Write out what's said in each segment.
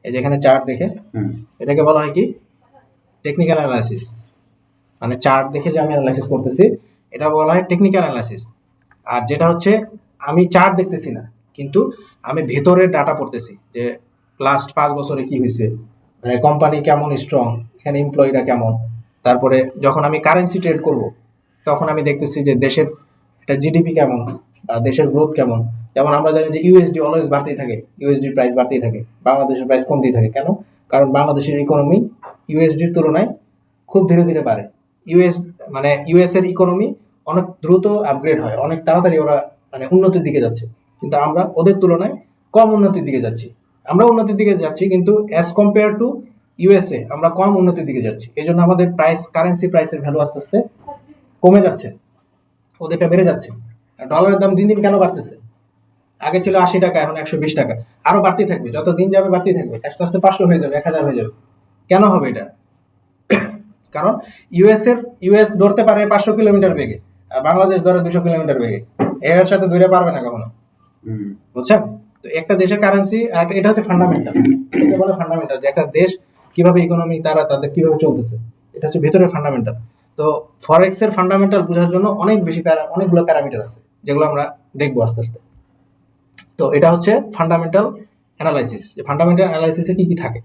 এই যে এখানে চার্ট দেখে, এটাকে বলা হয় কি টেকনিক্যাল অ্যানালাইসিস। মানে চার্ট দেখে যে আমি অ্যানালাইসিস করতেছি এটা বলা হয় টেকনিক্যাল অ্যানালাইসিস। আর যেটা হচ্ছে আমি চার্ট দেখতেছি না, কিন্তু আমি ভেতরের ডাটা পড়তেছি যে লাস্ট 5 বছরে কি হয়েছে, মানে কোম্পানি কেমন স্ট্রং, এখানে এমপ্লয়িরা কেমন। তারপরে যখন আমি কারেন্সি ট্রেড করব তখন আমি দেখতেছি যে দেশের একটা জিডিপি কেমন, দেশের গ্রোথ কেমন। যেমন আমরা জানি যে ইউএসডি অলওয়েজ বাড়তেই থাকে, ইউএসডি প্রাইস বাড়তেই থাকে, বাংলাদেশের প্রাইস কমতেই থাকে। কেন? কারণ বাংলাদেশের ইকোনমি ইউএসডির তুলনায় খুব ধীরে ধীরে বাড়ে। মানে ইউএস এর ইকোনমি অনেক দ্রুত আপগ্রেড হয়, অনেক তাড়াতাড়ি ওরা মানে উন্নতির দিকে যাচ্ছে, কিন্তু আমরা ওদের তুলনায় কম উন্নতির দিকে যাচ্ছি। আমরা উন্নতির দিকে যাচ্ছি কিন্তু অ্যাজ কম্পেয়ার টু ইউএসএ আমরা কম উন্নতির দিকে যাচ্ছি। এই জন্য আমাদের কারেন্সি প্রাইসের ভ্যালু আস্তে আস্তে কমে যাচ্ছে, ওদেরটা বেড়ে যাচ্ছে। ডলারের দাম দিন দিন কেন বাড়তেছে? আগে ছিল 80 টাকা, এখন 120 টাকা, আরো বাড়তেই থাকবে, যত দিন যাবে বাড়তেই থাকবে, আস্তে আস্তে 500 হয়ে যাবে, 1000 হয়ে যাবে। কেন হবে এটা? কারণ ইউএস ধরতে পারে 500 কিলোমিটার বেগে, আর বাংলাদেশ ধরে 200 কিলোমিটার বেগে, এর সাথে ধরে পারবে না কখনো। বুঝছেন? তো একটা দেশের কারেন্সি, আর এটা হচ্ছে ফান্ডামেন্টাল। এটা বলে ফান্ডামেন্টাল যে একটা দেশ কিভাবে ইকোনমি তাদের কিভাবে চলতেছে, এটা হচ্ছে ভেতরের ফান্ডামেন্টাল। তো ফরেক্স এর ফান্ডামেন্টাল বোঝার জন্য অনেকগুলো প্যারামিটার আছে, যেগুলো আমরা দেখবো আস্তে আস্তে। তো এটা হচ্ছে ফান্ডামেন্টাল অ্যানালাইসিস, যে ফান্ডামেন্টাল অ্যানালাইসিসে কি কি থাকে,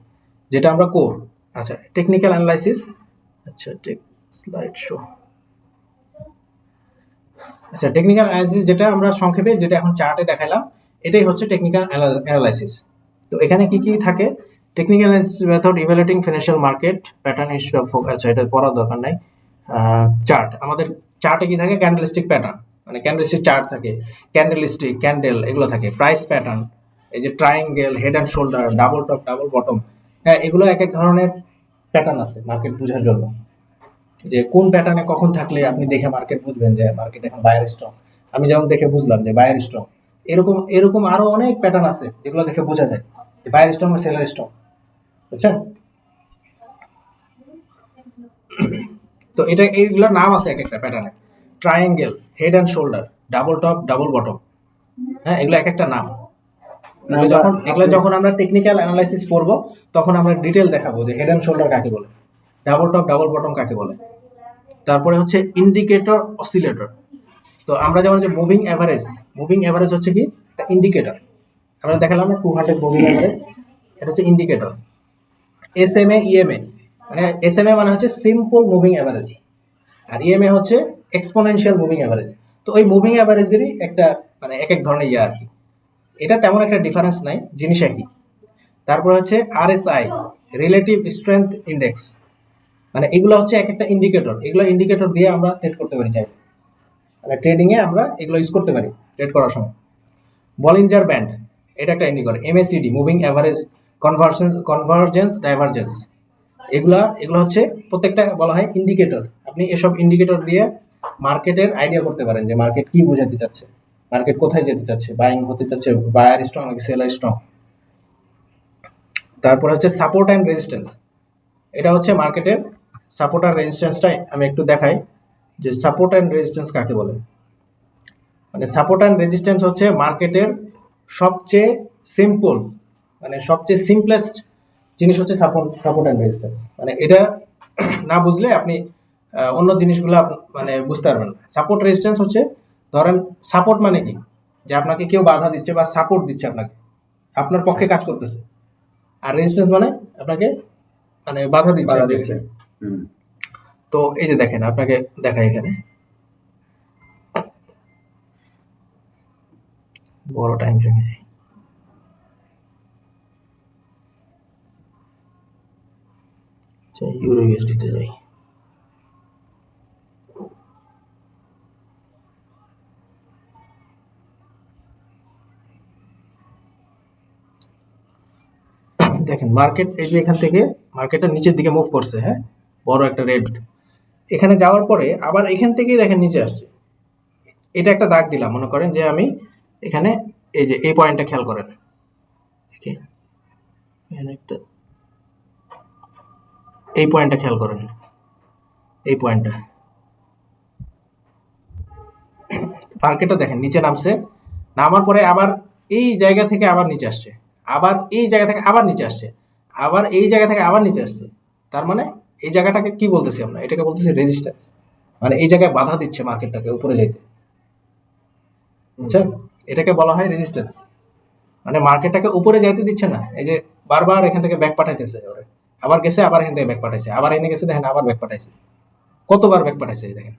যেটা আমরা কোর। আচ্ছা, টেকনিক্যাল অ্যানালাইসিস। আচ্ছা, স্লাইড শো। আচ্ছা, টেকনিক্যাল অ্যানালাইসিস যেটা আমরা সংক্ষেপে, যেটা এখন চার্টে দেখালাম, এটাই হচ্ছে টেকনিক্যাল অ্যানালাইসিস। তো এখানে কি কি থাকে? Technical analysis method evaluating financial market pattern instead of focus. আচ্ছা, এটা পড়ার দরকার নাই। চার্ট, আমাদের চার্টে কি থাকে? ক্যান্ডেলস্টিক প্যাটার্ন, মানে ক্যান্ডেলস্টিক চার্ট থাকে, ক্যান্ডেলস্টিক, ক্যান্ডেল, এগুলো থাকে। প্রাইস প্যাটার্ন, এই যে triangle, head and shoulder, double top, double bottom, হ্যাঁ, এগুলো এক এক ধরনের প্যাটার্ন আছে মার্কেট বোঝার জন্য, যে কোন প্যাটার্নে কখন থাকলে আপনি দেখে মার্কেট বুঝবেন যে মার্কেট এখন বায়ার স্ট্রং। আমি যেমন দেখে বুঝলাম যে বায়ার স্ট্রং, এরকম এরকম আরো অনেক প্যাটার্ন আছে যেগুলো দেখে বোঝা যায় যে বায়ার স্ট্রং বা সেলার স্ট্রং। বুঝছেন? তো এটা এইগুলোর নাম আছে এক একটা প্যাটার্নে। Triangle, head and shoulder, double top, double bottom, হ্যাঁ, এগুলো এক একটা নাম। এগুলো যখন আমরা টেকনিক্যাল অ্যানালাইসিস করব তখন আমরা ডিটেল দেখাবো যে হেড অ্যান্ড শোল্ডার কাকে বলে, ডাবল টপ, ডাবল বটম কাকে বলে। তারপরে হচ্ছে ইন্ডিকেটর, অসিলেটর। তো আমরা যেমন যে মুভিং অ্যাভারেজ হচ্ছে কি একটা ইন্ডিকেটর, আমরা দেখালাম না 200 মুভিং অ্যাভারেজ, এটা হচ্ছে ইন্ডিকেটর। এসএমএ, ইএমএ, মানে এসএমএ মানে হচ্ছে সিম্পল মুভিং অ্যাভারেজ, আর ইএমএ হচ্ছে এক্সপোনেনশিয়াল মুভিং অ্যাভারেজ। তো ওই মুভিং অ্যাভারেজেরই একটা মানে এক এক ধরনের আর কি, এটা তেমন একটা ডিফারেন্স নাই, জিনিস একই। তারপর হচ্ছে আরএসআই, রিলেটিভ স্ট্রেংথ ইন্ডেক্স, মানে এগুলো হচ্ছে এক একটা ইন্ডিকেটর, এগুলো ইন্ডিকেটর দিয়ে আমরা ট্রেড করতে পারি চাই, মানে ট্রেডিং এ আমরা এগুলো ইউজ করতে পারি ট্রেড করার সময়। বলিঞ্জার ব্যান্ড, এটা একটা indicator. MACD, moving average convergence divergence, এগুলো হচ্ছে প্রত্যেকটা বলা হয় ইন্ডিকেটর। আপনি এসব ইন্ডিকেটর দিয়ে মার্কেটের আইডিয়া করতে পারেন যে মার্কেট কি বোঝাতে চাচ্ছে, মার্কেট কোথায় যেতে চাচ্ছে, বাইং হতে চাচ্ছে, বায়ার স্ট্রং নাকি সেলার স্ট্রং। তারপর হচ্ছে সাপোর্ট অ্যান্ড রেজিস্ট্যান্স, এটা হচ্ছে মার্কেটের সাপোর্ট আর রেজিস্ট্যান্সটাই আমি একটু দেখাই যে সাপোর্ট অ্যান্ড রেজিস্ট্যান্স কাকে বলে। মানে সাপোর্ট অ্যান্ড রেজিস্ট্যান্স হচ্ছে মার্কেটের সবচেয়ে সিম্পল, মানে সবচেয়ে সিম্পলেস্ট জিনিস হচ্ছে সাপোর্ট অ্যান্ড রেজিস্ট্যান্স। মানে এটা না বুঝলে আপনি অন্য জিনিসগুলো মানে বুঝতে পারবেন না। সাপোর্ট রেজিস্ট্যান্স হচ্ছে, ধরেন সাপোর্ট মানে কি, যে আপনাকে কেউ বাধা দিচ্ছে বা সাপোর্ট দিচ্ছে, আপনাকে আপনার পক্ষে কাজ করতেছে। আর রেজিস্ট্যান্স মানে আপনাকে মানে বাধা দিচ্ছে। তো এই যে দেখেন, আপনাকে দেখাই এখানে, বড় টাইম ফ্রেমে যাই। ইউরো ইউএসডিতে যাই। দেখেন মার্কেট এই যে এখান থেকে মার্কেটটা নিচের দিকে মুভ করছে, হ্যাঁ, বড় একটা রেড, এখানে যাওয়ার পরে আবার এখান থেকেই দেখেন নিচে আসছে। এটা একটা দাগ দিলাম, মনে করেন যে আমি এখানে এই যে এই পয়েন্টটা খেয়াল করেন, এখানে একটা এই পয়েন্টটা খেয়াল করেন, এই পয়েন্টটা, মার্কেটটা দেখেন নিচে নামছে, নামার পরে আবার এই জায়গা থেকে আবার নিচে আসছে, আবার এই জায়গা থেকে আবার নিচে আসছে। আবার এই জায়গা থেকে আবার নিচে আসছে, তার মানে এই জায়গাটাকে কি বলতেছি আমরা, এটাকে বলতেছি রেজিস্ট্যান্স। মানে এই জায়গায় বাধা দিচ্ছে মার্কেটটাকে উপরে যেতে, বুঝছেন? এটাকে বলা হয় রেজিস্ট্যান্স। মানে মার্কেটটাকে উপরে যাইতে দিচ্ছে না, এই যে বারবার এখান থেকে ব্যাক পাঠাইতেছে, ওরে আবার গেছে, আবার এখান থেকে ব্যাক পাঠাইছে, আবার এনে গেছে, দেখেন আবার ব্যাক পাঠাইছে, কতবার ব্যাক পাঠাইছে এই দেখেন,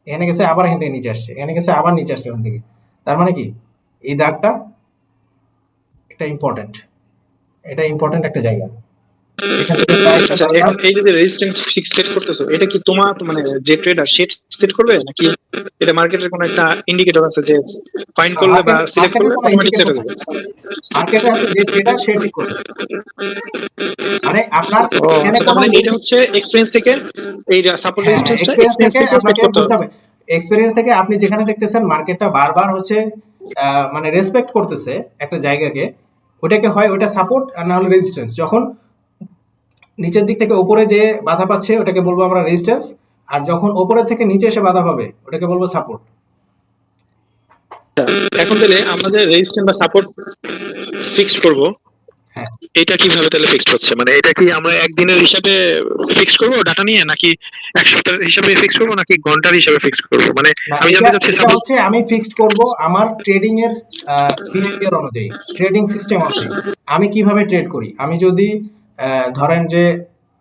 এখানে গেছে আবার এখান থেকে নিচে আসছে, এখানে গেছে আবার নিচে আসছে এখান থেকে। তার মানে কি এই দাগটা এটা ইম্পর্টেন্ট, এটা ইম্পর্টেন্ট একটা জায়গা, এখান থেকে প্রায় আচ্ছা, এখন এই যে রেজিস্ট্যান্স ফিক্স সেট করতেছো, এটা কি তোমার মানে যে ট্রেডার সে সেট করবে, নাকি এটা মার্কেটের কোনো একটা ইন্ডিকেটর আছে যে ফাইন্ড করলে বা সিলেক্ট মার্কেটের করলে কোনো অটোমেটিক সেট ইন্ডিকেটর হয়ে নাই, যাবে? মার্কেটে হচ্ছে যে ট্রেডার সে ঠিক করবে। মানে আপনার ও এখানে আচ্ছা, তার কোনো মানে এটা হচ্ছে এক্সপেরিয়েন্স থেকে এই সাপোর্ট হ্যাঁ, রেজিস্ট্যান্সটা এক্সপেরিয়েন্স এক্সপেরিয়েন্স থেকে থেকে সেট আপনাকে করতে বুঝতে হবে। হবে, এক্সপেরিয়েন্স থেকে আপনি যেখানে দেখতেছেন মার্কেটটা বারবার হচ্ছে মানে রেসপেক্ট করতেছে একটা জায়গাকে, ওটাকে হয় ওটা সাপোর্ট আর না হলে রেজিস্ট্যান্স। যখন নিচের দিক থেকে উপরে যে বাধা পাচ্ছে ওটাকে বলবো আমরা রেজিস্ট্যান্স, আর যখন উপরের থেকে নিচে এসে বাধা পাবে ওটাকে বলবো সাপোর্ট। এখন তাহলে আমরা যে রেজিস্ট্যান্স বা সাপোর্ট ফিক্সড করব, হ্যাঁ, এটা কিভাবে তাহলে ফিক্সড হচ্ছে? মানে এটা কি আমরা একদিনের হিসাবে ফিক্সড করব ডাটা নিয়ে, নাকি এক সপ্তাহের হিসাবে ফিক্সড করব, নাকি ঘন্টার হিসাবে ফিক্সড করব? মানে না আমি এটা জানতে চাচ্ছি, এটা সাপোজ হচ্ছে আমি ফিক্সড করব আমার ট্রেডিং এর বিহেভিয়ার অনুযায়ী, ট্রেডিং সিস্টেম অনুযায়ী আমি কিভাবে ট্রেড করি। আমি যদি ধরেন যে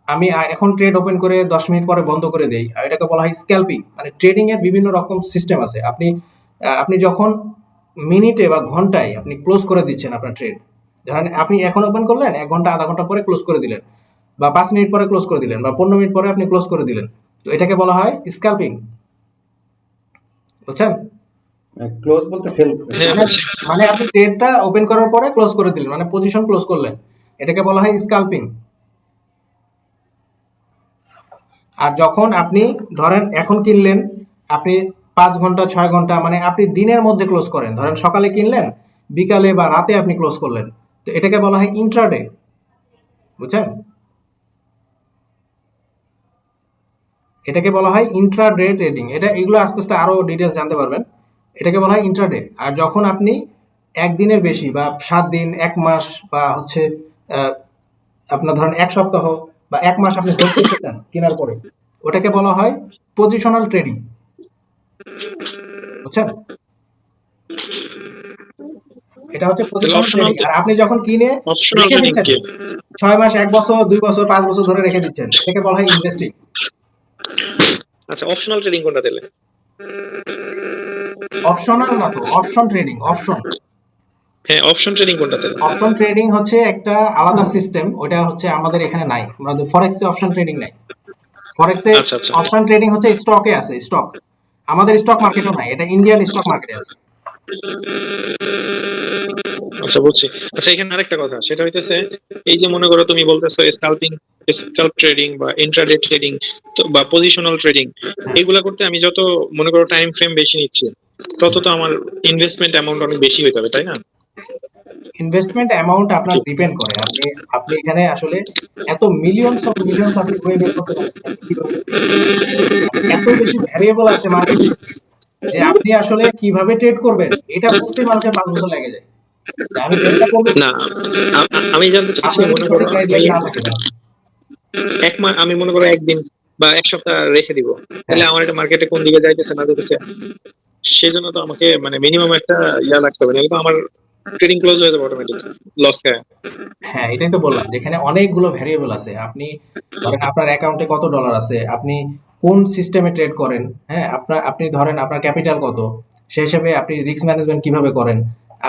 আমি এখন ট্রেড ওপেন করে 10 মিনিট পরে বন্ধ করে দেই, আর এটাকে বলা হয় স্ক্যালপিং। মানে ট্রেডিং এর বিভিন্ন রকম সিস্টেম আছে, আপনি আপনি যখন মিনিটে বা ঘন্টায় আপনি ক্লোজ করে দিচ্ছেন আপনার ট্রেড, ধরেন আপনি এখন ওপেন করলেন 1 ঘন্টা আধা ঘন্টা পরে ক্লোজ করে দিলেন, বা 5 মিনিট পরে ক্লোজ করে দিলেন, বা 15 মিনিট পরে আপনি ক্লোজ করে দিলেন, তো এটাকে বলা হয় স্ক্যালপিং, বুঝছেন? ক্লোজ বলতে সেল। হ্যাঁ মানে বুঝছি। মানে আপনি ট্রেডটা ওপেন করার পরে ক্লোজ করে দিলেন, মানে পজিশন ক্লোজ করলেন, এটাকে বলা হয় স্ক্যালপিং। আর যখন আপনি ধরেন এখন কিনলেন, আপনি 5 ঘন্টা 6 ঘন্টা মানে আপনি দিনের মধ্যে ক্লোজ করেন, ধরেন সকালে কিনলেন, বিকালে বা রাতে আপনি ক্লোজ করলেন, তো এটাকে বলা হয় ইন্ট্রাডে, বুঝছেন? এটাকে বলা হয় ইন্ট্রাডে ট্রেডিং। এটা এগুলো আস্তে আস্তে আরো ডিটেলস জানতে পারবেন, এটাকে বলা হয় ইন্ট্রাডে। আর যখন আপনি একদিনের বেশি বা 7 দিন 1 মাস বা হচ্ছে আহ, আপনার ধরেন 1 সপ্তাহ বা 1 মাস আপনি হোল্ড করতে চান কেনার পরে, ওটাকে বলা হয় পজিশনাল ট্রেডিং, বুঝছেন? এটা হচ্ছে তাহলে পজিশনাল অপশনাল ট্রেডিং। আর আপনি যখন কিনে অপশনাল রেখে ট্রেডিং দিচ্ছেন কি? 6 মাস 1 বছর 2 বছর 5 বছর ধরে রেখে দিচ্ছেন, এটাকে বলা হয় ইনভেস্টিং। আচ্ছা, অপশনাল ট্রেডিং কোনটা তাহলে? অপশনাল না তো, অপশন ট্রেডিং, অপশন। হ্যাঁ, অপশন ট্রেডিং কোনটা তাহলে? অপশন ট্রেডিং হচ্ছে একটা আলাদা সিস্টেম, ওটা হচ্ছে আমাদের এখানে নাই, আমাদের ফরেক্সে অপশন ট্রেডিং নাই। ফরেক্সে আচ্ছা আচ্ছা অপশন ট্রেডিং হচ্ছে স্টকে আছে, স্টক। আমাদের স্টক মার্কেটও নাই, এটা ইন্ডিয়ান স্টক মার্কেটে আছে। আচ্ছা, বুঝছি। আচ্ছা, এখানে আরেকটা কথা, সেটা হইতেছে এই যে মনে করো তুমি বলতেছো স্কাল্পিং, স্কাল্প ট্রেডিং বা ইন্ট্রাডে ট্রেডিং, তো বা পজিশনাল ট্রেডিং, হ্যাঁ, এগুলা করতে আমি যত মনে করো টাইম ফ্রেম বেশি নিচ্ছি, তত তো আমার ইনভেস্টমেন্ট অ্যামাউন্ট অনেক বেশি হয়ে যাবে, তাই না? ইনভেস্টমেন্ট অ্যামাউন্ট আপনার কি? ডিপেন্ড করে, আপনি আপনি এখানে আসলে এত মিলিয়নস আপনি করে বের করতে পারবেন না, কিভাবে trade করবেন। মানে এত বেশি ভ্যারিয়েবল আছে মার্কেটে যে আপনি আসলে কিভাবে ট্রেড করবেন এটা বুঝতেই মানুষের 5 বছর লেগে যায়। যে আমি ট্রেডটা করবো না, কি? আমি জানতে চাচ্ছি, আপনার যদি মনে করো সঠিক আমি গাইডলাইন না থাকে তাহলে। এক মাস, আমি মনে করো একদিন বা এক সপ্তাহ রেখে দিব, তাহলে হ্যাঁ, আমার এটা মার্কেটে কোন দিকে যাইতেছে না যাইতেছে, সেজন্য তো আমাকে মানে মিনিমাম একটা ইয়া লাগতে হবে, নাহলে তো আমার ট্রেডিং ক্লোজ হয়ে যাবে অটোমেটিক, লস খায়। হ্যাঁ, এটাই তো বললাম যেখানে অনেকগুলো ভ্যারিয়েবল আছে। আপনি ধরেন আপনার অ্যাকাউন্টে কত ডলার আছে, আপনি কোন সিস্টেমে ট্রেড করেন, হ্যাঁ, আপনি ধরেন আপনার ক্যাপিটাল কত, সেই হিসাবে আপনি রিস্ক ম্যানেজমেন্ট কিভাবে করেন,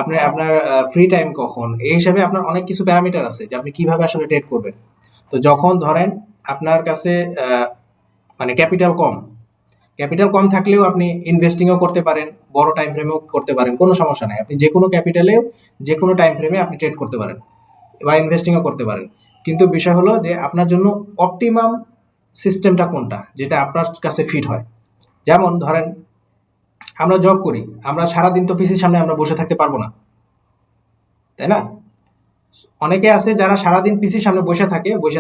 আপনি আপনার ফ্রি টাইম কখন, এই হিসাবে আপনার অনেক কিছু প্যারামিটার আছে যে আপনি কিভাবে আসলে ট্রেড করবেন। তো যখন ধরেন আপনার কাছে আহ, মানে ক্যাপিটাল কম থাকলেও আপনি ইনভেস্টিংও করতে পারেন, বড় টাইম ফ্রেমেও করতে পারেন, কোনো সমস্যা নাই, আপনি যে কোনো ক্যাপিটালেও যে কোনো টাইম ফ্রেমে আপনি ট্রেড করতে পারেন বা ইনভেস্টিংও করতে পারেন। কিন্তু বিষয় হলো যে আপনার জন্য অপটিমাম সিস্টেমটা কোনটা যেটা আপনার কাছে ফিট হয়। যেমন ধরেন আমরা জব করি, আমরা সারাদিন তো পিসির সামনে আমরা বসে থাকতে পারবো না, তাই না? অনেকে আছে যারা সারাদিন পিসির সামনে বসে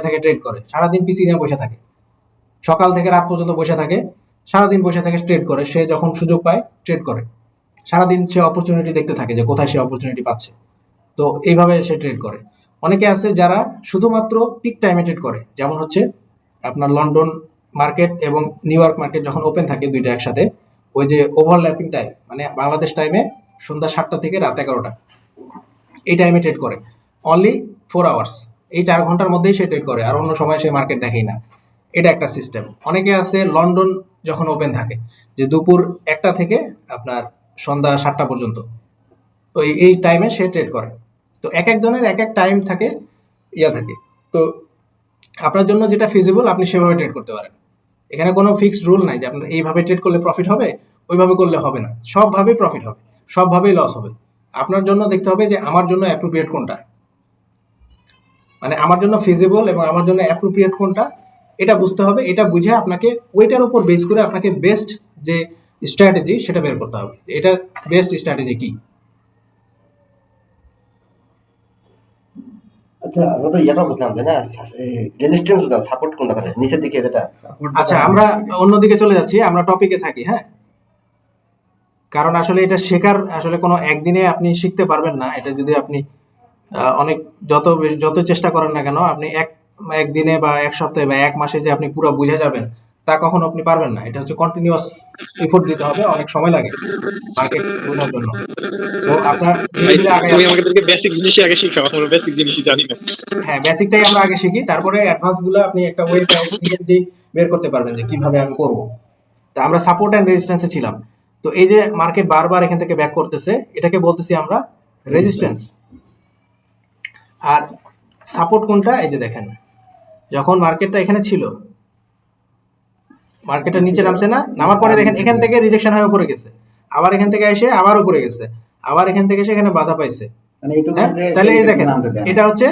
থাকে ট্রেড করে, সারাদিন পিসি নিয়ে বসে থাকে, সকাল থেকে রাত পর্যন্ত বসে থাকে, সারাদিন বসে থাকে ট্রেড করে, সে যখন সুযোগ পায় ট্রেড করে, সারাদিন সে অপরচুনিটি দেখতে থাকে যে কোথায় সে অপরচুনিটি পাচ্ছে, তো এইভাবে সে ট্রেড করে। অনেকে আছে যারা শুধুমাত্র পিক টাইমে ট্রেড করে, যেমন হচ্ছে আপনার লন্ডন মার্কেট এবং নিউ ইয়র্ক মার্কেট যখন ওপেন থাকে দুইটা একসাথে, ওই যে ওভারল্যাপিং টাইম, মানে বাংলাদেশ টাইমে সন্ধ্যা 7টা থেকে রাত 11টা, এই টাইমে ট্রেড করে অনলি 4 আওয়ার্স। এই 4 ঘন্টার মধ্যেই সে ট্রেড করে, আর অন্য সময় সে মার্কেট দেখেই না। এটা একটা সিস্টেম। অনেকে আছে লন্ডন যখন ওপেন থাকে, যে দুপুর 1টা থেকে আপনার সন্ধ্যা 7টা পর্যন্ত, ওই এই টাইমে সে ট্রেড করে। তো এক একজনের এক এক টাইম থাকে, থাকে। তো আপনার জন্য যেটা ফিজিবল আপনি সেভাবে ট্রেড করতে পারেন। এখানে কোনো ফিক্সড রুল নাই যে আপনার এইভাবে ট্রেড করলে প্রফিট হবে, ওইভাবে করলে হবে না। সবভাবেই প্রফিট হবে, সবভাবেই লস হবে। আপনার জন্য দেখতে হবে যে আমার জন্য অ্যাপ্রোপ্রিয়েট কোনটা, মানে আমার জন্য ফিজিবল এবং আমার জন্য অ্যাপ্রোপ্রিয়েট কোনটা, এটা বুঝতে হবে। এটা বুঝে আপনাকে ওইটার উপর বেস করে আপনাকে বেস্ট যে স্ট্র্যাটেজি সেটা বের করতে হবে, এটা বেস্ট স্ট্র্যাটেজি কি। আচ্ছা, আমরা তো ইয়েটা বুঝলাম তাই না, রেজিস্ট্যান্স বুঝলাম, সাপোর্ট কোনটা থাকে নিচের দিকে যেটা। আচ্ছা, আমরা অন্যদিকে চলে যাচ্ছি, আমরা টপিকে থাকি। হ্যাঁ, কারণ আসলে এটা শেখার আসলে কোনো একদিনে আপনি শিখতে পারবেন না। এটা যদি আপনি অনেক যত চেষ্টা করেন না কেন, আপনি একদিনে বা এক সপ্তাহে বা এক মাসে যে আপনি পুরো বুঝে যাবেন, তা কখনো আপনি পারবেন না। এটা হচ্ছে কন্টিনিউয়াস এফোর্ট দিতে হবে, অনেক সময় লাগে মার্কেট বোঝার জন্য। তো আপনার ধীরে ধীরে আগে তুমি আমাদেরকে বেসিক জিনিসই আগে শিখাও, আমরা বেসিক জিনিসই জানি না। হ্যাঁ, বেসিকটাই আমরা আগে শিখি, তারপরে অ্যাডভান্স গুলো আপনি একটা ওয়ে নিজে বের করতে পারবেন যে কিভাবে আমি করব। তা আমরা সাপোর্ট এন্ড রেজিস্ট্যান্সে ছিলাম। তো এই যে মার্কেট বারবার এখান থেকে ব্যাক করতেছে, এটাকে বলতেছি আমরা রেজিস্ট্যান্স। আর সাপোর্ট কোনটা, এই যে দেখেন, যখন মার্কেটটা এখানে ছিল, মার্কেটটা নিচে নামছে না, নামার পরে দেখেন এখান থেকে রিজেকশন হয়ে উপরে গেছে, আবার এখান থেকে এসে আবার উপরে গেছে, আবার এখান থেকে এসে এখানে বাধা পাইছে। মানে এইটুকু হ্যাঁ, যে তাহলে এই দেখেন নামতে দেয় না। এটা হচ্ছে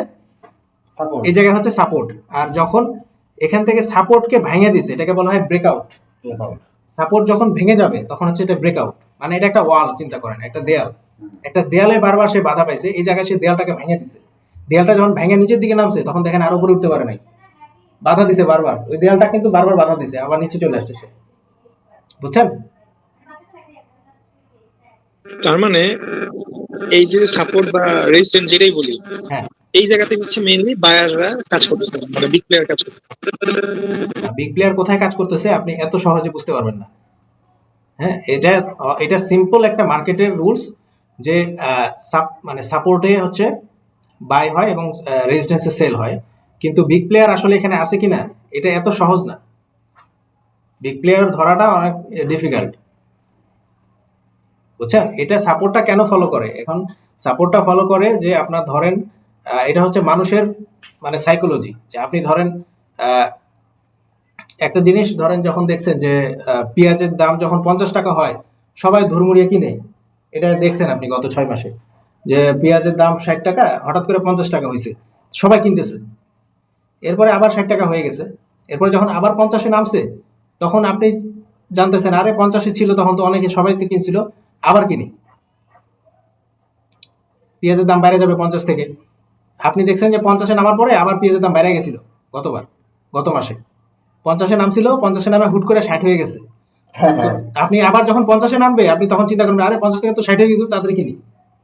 সাপোর্ট এই জায়গায় হচ্ছে সাপোর্ট। আর যখন এখান থেকে সাপোর্টকে ভেঙে দিছে, এটাকে বলা হয় ব্রেকআউট। সাপোর্ট যখন ভেঙে যাবে তখন হচ্ছে এটা ব্রেকআউট, মানে এটা একটা ওয়াল, চিন্তা করেন একটা দেয়াল। একটা দেয়ালে বারবার সে বাধা পাইছে, এই জায়গায় সে দেয়ালটাকে ভেঙে দিছে। দেয়ালটা যখন ভেঙে নিচের দিকে নামছে তখন দেখেন আর উপরে উঠতে পারে নাই, বাধা দিছে বারবার। ওই দেয়ালটা কিন্তু বারবার বাধা দিছে, আবার নিচে চলে আসছে সে। বুঝছেন? তার মানে এই যে সাপোর্ট বা রেজিস্ট্যান্স যেটাই বলি, হ্যাঁ, এই জায়গাতে হচ্ছে মেইনলি বায়াররা কাজ করতেছে, মানে বিগ প্লেয়ার কাজ করতেছে। বিগ প্লেয়ার কোথায় কাজ করতেছে আপনি এত সহজে বুঝতে পারবেন না। হ্যাঁ, এটা সিম্পল একটা মার্কেটের রুলস, যে মানে সাপোর্টে হচ্ছে বাই হয় এবং রেজিস্ট্যান্সে সেল হয়। কিন্তু বিগ প্লেয়ার আসলে এখানে আছে কিনা এটা এত সহজ না। বিগ প্লেয়ার ধরাটা অনেক ডিফিকাল্ট। বুঝছেন? এটা সাপোর্টটা কেন ফলো করে? এখন সাপোর্টটা ফলো করে যে আপনার ধরেন এটা হচ্ছে মানুষের মানে সাইকোলজি, যে আপনি ধরেন একটা জিনিস ধরেন যখন দেখছেন যে পেঁয়াজের দাম যখন 50 টাকা হয়, সবাই ধুরমুড়িয়ে কিনে। এটা দেখছেন আপনি গত 6 মাসে, যে পেঁয়াজের দাম 60 টাকা, হঠাৎ করে 50 টাকা হয়েছে, সবাই কিনতেছে। এরপরে আবার 60 টাকা হয়ে গেছে, এরপরে যখন আবার 50-এ নামছে, তখন আপনি জানতেছেন আরে 50-এ ছিল তখন তো অনেকে সবাই তো কিনছিল, আবার কিনি। পেঁয়াজের দাম বাইরে যাবে 50 থেকে, আপনি দেখছেন যে 50-এ নামার পরে আবার পেঁয়াজের দাম বাইরে গেছিল গত মাসে। 50-এ নামছিল, 50-এ নামে হুট করে 60 হয়ে গেছে। হ্যাঁ তো হ্যাঁ আপনি আবার যখন 50-এ নামবে আপনি তখন চিন্তা করবেন আরে 50 থেকে তো 60 হয়ে গেছে, তাড়াতাড়ি কিনি।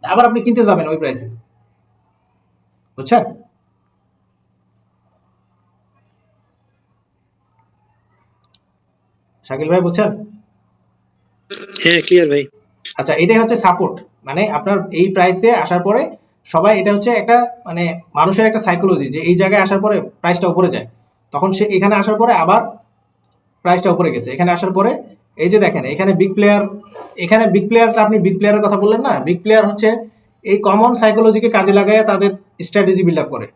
আবার আপনি কিনতে যাবেন ওই প্রাইসে। বুঝছেন? শাকিল ভাই বুঝছেন? হ্যাঁ, ক্লিয়ার ভাই। আচ্ছা, এটাই হচ্ছে সাপোর্ট। মানে আপনার এই প্রাইসে আসার পরে সবাই, এটা হচ্ছে একটা মানে মানুষের একটা সাইকোলজি, যে এই জায়গায় আসার পরে প্রাইসটা উপরে যায়, তখন সে এখানে আসার পরে আবার প্রাইসটা উপরে গেছে। এখানে আসার পরে এই যে দেখেন এখানে বিগ প্লেয়ার, এখানে বিগ প্লেয়ারটা, আপনি বিগ প্লেয়ারের কথা বললেন না, বিগ প্লেয়ার হচ্ছে এই কমন সাইকোলজিকে কাজে লাগায় তাদের স্ট্র্যাটেজি বিল্ড আপ করে।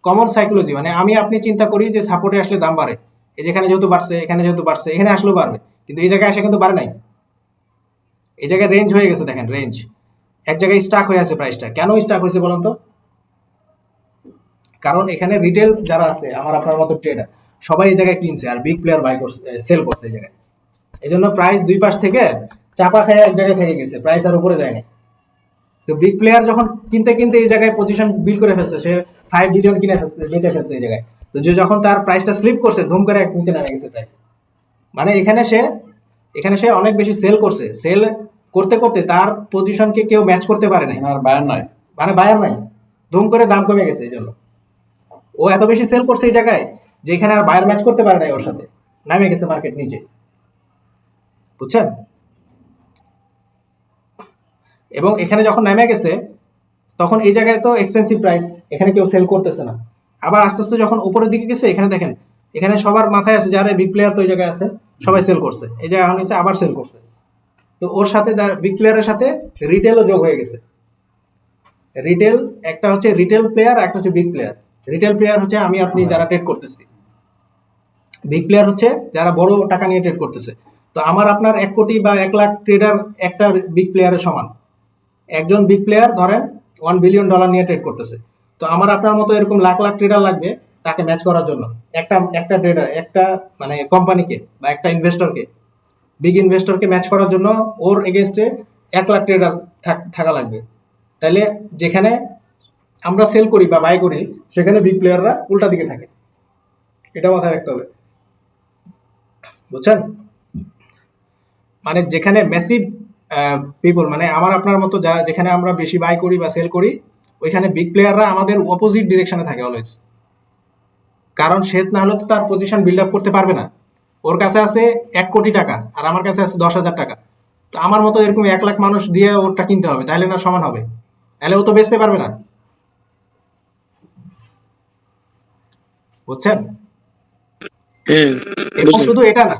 কমন সাইকোলজি মানে আমি আপনি চিন্তা করি যে সাপোর্টে আসলে দাম বাড়ে, এই যেখানে যেহেতু বাড়ছে, এখানে যেহেতু বাড়ছে, এখানে আসলেও বাড়বে, কিন্তু এই জায়গায় আসে কিন্তু বাড়ে নাই। এই জায়গায় রেঞ্জ হয়ে গেছে, দেখেন রেঞ্জ, এক জায়গায় স্টাক হয়ে আছে প্রাইসটা। কেন স্টাক হয়েছে বলুন তো? কারণ এখানে রিটেল যারা আছে আমার আপনার মতো ট্রেডার, সবাই এই জায়গায় কিনছে আর বিগ প্লেয়ার বাই করছে, সেল করছে এই জায়গায়। এই জন্য প্রাইস দুই পাশ থেকে চাপা খেয়ে এক জায়গায় থেকে গেছে, প্রাইস আর উপরে যায়নি। তো বিগ প্লেয়ার যখন কিনতে কিনতে এই জায়গায় পজিশন বিল্ড করে ফেলছে, সে 5 বিলিয়ন কিনে ফেলছে, বেঁচে ফেলছে এই জায়গায়। তো যে যখন তার প্রাইসটা স্লিপ করছে, ধুম করে এক নিচে নেমে গেছে প্রাইস। মানে এখানে সে অনেক বেশি সেল করছে, সেল করতে করতে তার পজিশনকে কেউ ম্যাচ করতে পারে নাই, আর বায়ার নাই। মানে বায়ার নাই। ধুম করে দাম কমে গেছে এই জন্য। ও এত বেশি সেল করছে এই জায়গায় যে এখানে আর বায়ার ম্যাচ করতে পারে নাই ওর সাথে, নামে গেছে মার্কেট নিচে, বুঝছেন? এবং এখানে যখন নেমে গেছে তখন এই জায়গায় তো এক্সপেন্সিভ প্রাইস, এখানে কেউ সেল করতেছে না। আবার আস্তে আস্তে যখন উপরের দিকে গেছে, এখানে দেখেন এখানে সবার মাথায় আছে যারা বিগ প্লেয়ার তো ওই জায়গায় আছে, সবাই সেল করছে, এই জায়গায় এখন এসে আবার সেল করছে। তো ওর সাথে বিগ প্লেয়ারের সাথে রিটেলও যোগ হয়ে গেছে। রিটেল একটা হচ্ছে রিটেল প্লেয়ার, একটা হচ্ছে বিগ প্লেয়ার। রিটেল প্লেয়ার হচ্ছে আমি আপনি যারা ট্রেড করতেছি, বিগ প্লেয়ার হচ্ছে যারা বড় টাকা নিয়ে ট্রেড করতেছে। তো আমার আপনার 1 কোটি বা 1 লাখ ট্রেডার একটা বিগ প্লেয়ারের সমান। একজন বিগ প্লেয়ার ধরেন $1 বিলিয়ন নিয়ে ট্রেড করতেছে, তো আমার আপনার মতো এরকম লাখ লাখ ট্রেডার লাগবে তাকে ম্যাচ করার জন্য। একটা একটা ট্রেডার, একটা মানে কোম্পানিকে বা একটা ইনভেস্টরকে, বিগ ইনভেস্টরকে ম্যাচ করার জন্য ওর এগেনস্টে 1 লাখ ট্রেডার থাকা লাগবে। তাহলে যেখানে আমরা সেল করি বা বাই করি, সেখানে বিগ প্লেয়াররা উল্টা দিকে থাকে, এটা মাথায় রাখতে হবে, বুঝছেন? মানে যেখানে মেসিভ পিপল, মানে আমার আপনার মতো যা, যেখানে আমরা বেশি বাই করি বা সেল করি, ওইখানে বিগ প্লেয়াররা আমাদের অপোজিট ডিরেকশনে থাকে অলওয়েজ। কারণ সে না হলে তো তার পজিশন বিল্ড আপ করতে পারবে না। ওর কাছে আছে 1 কোটি টাকা আর আমার কাছে আছে 10,000 টাকা, তো আমার মতো এরকম 1 লাখ মানুষ দিয়ে ওরটা কিনতে হবে, তাহলে না সমান হবে, তাহলে ও তো বেচতে পারবে না, বুঝছেন? হ্যাঁ, এবং বুঝলাম। শুধু এটা না,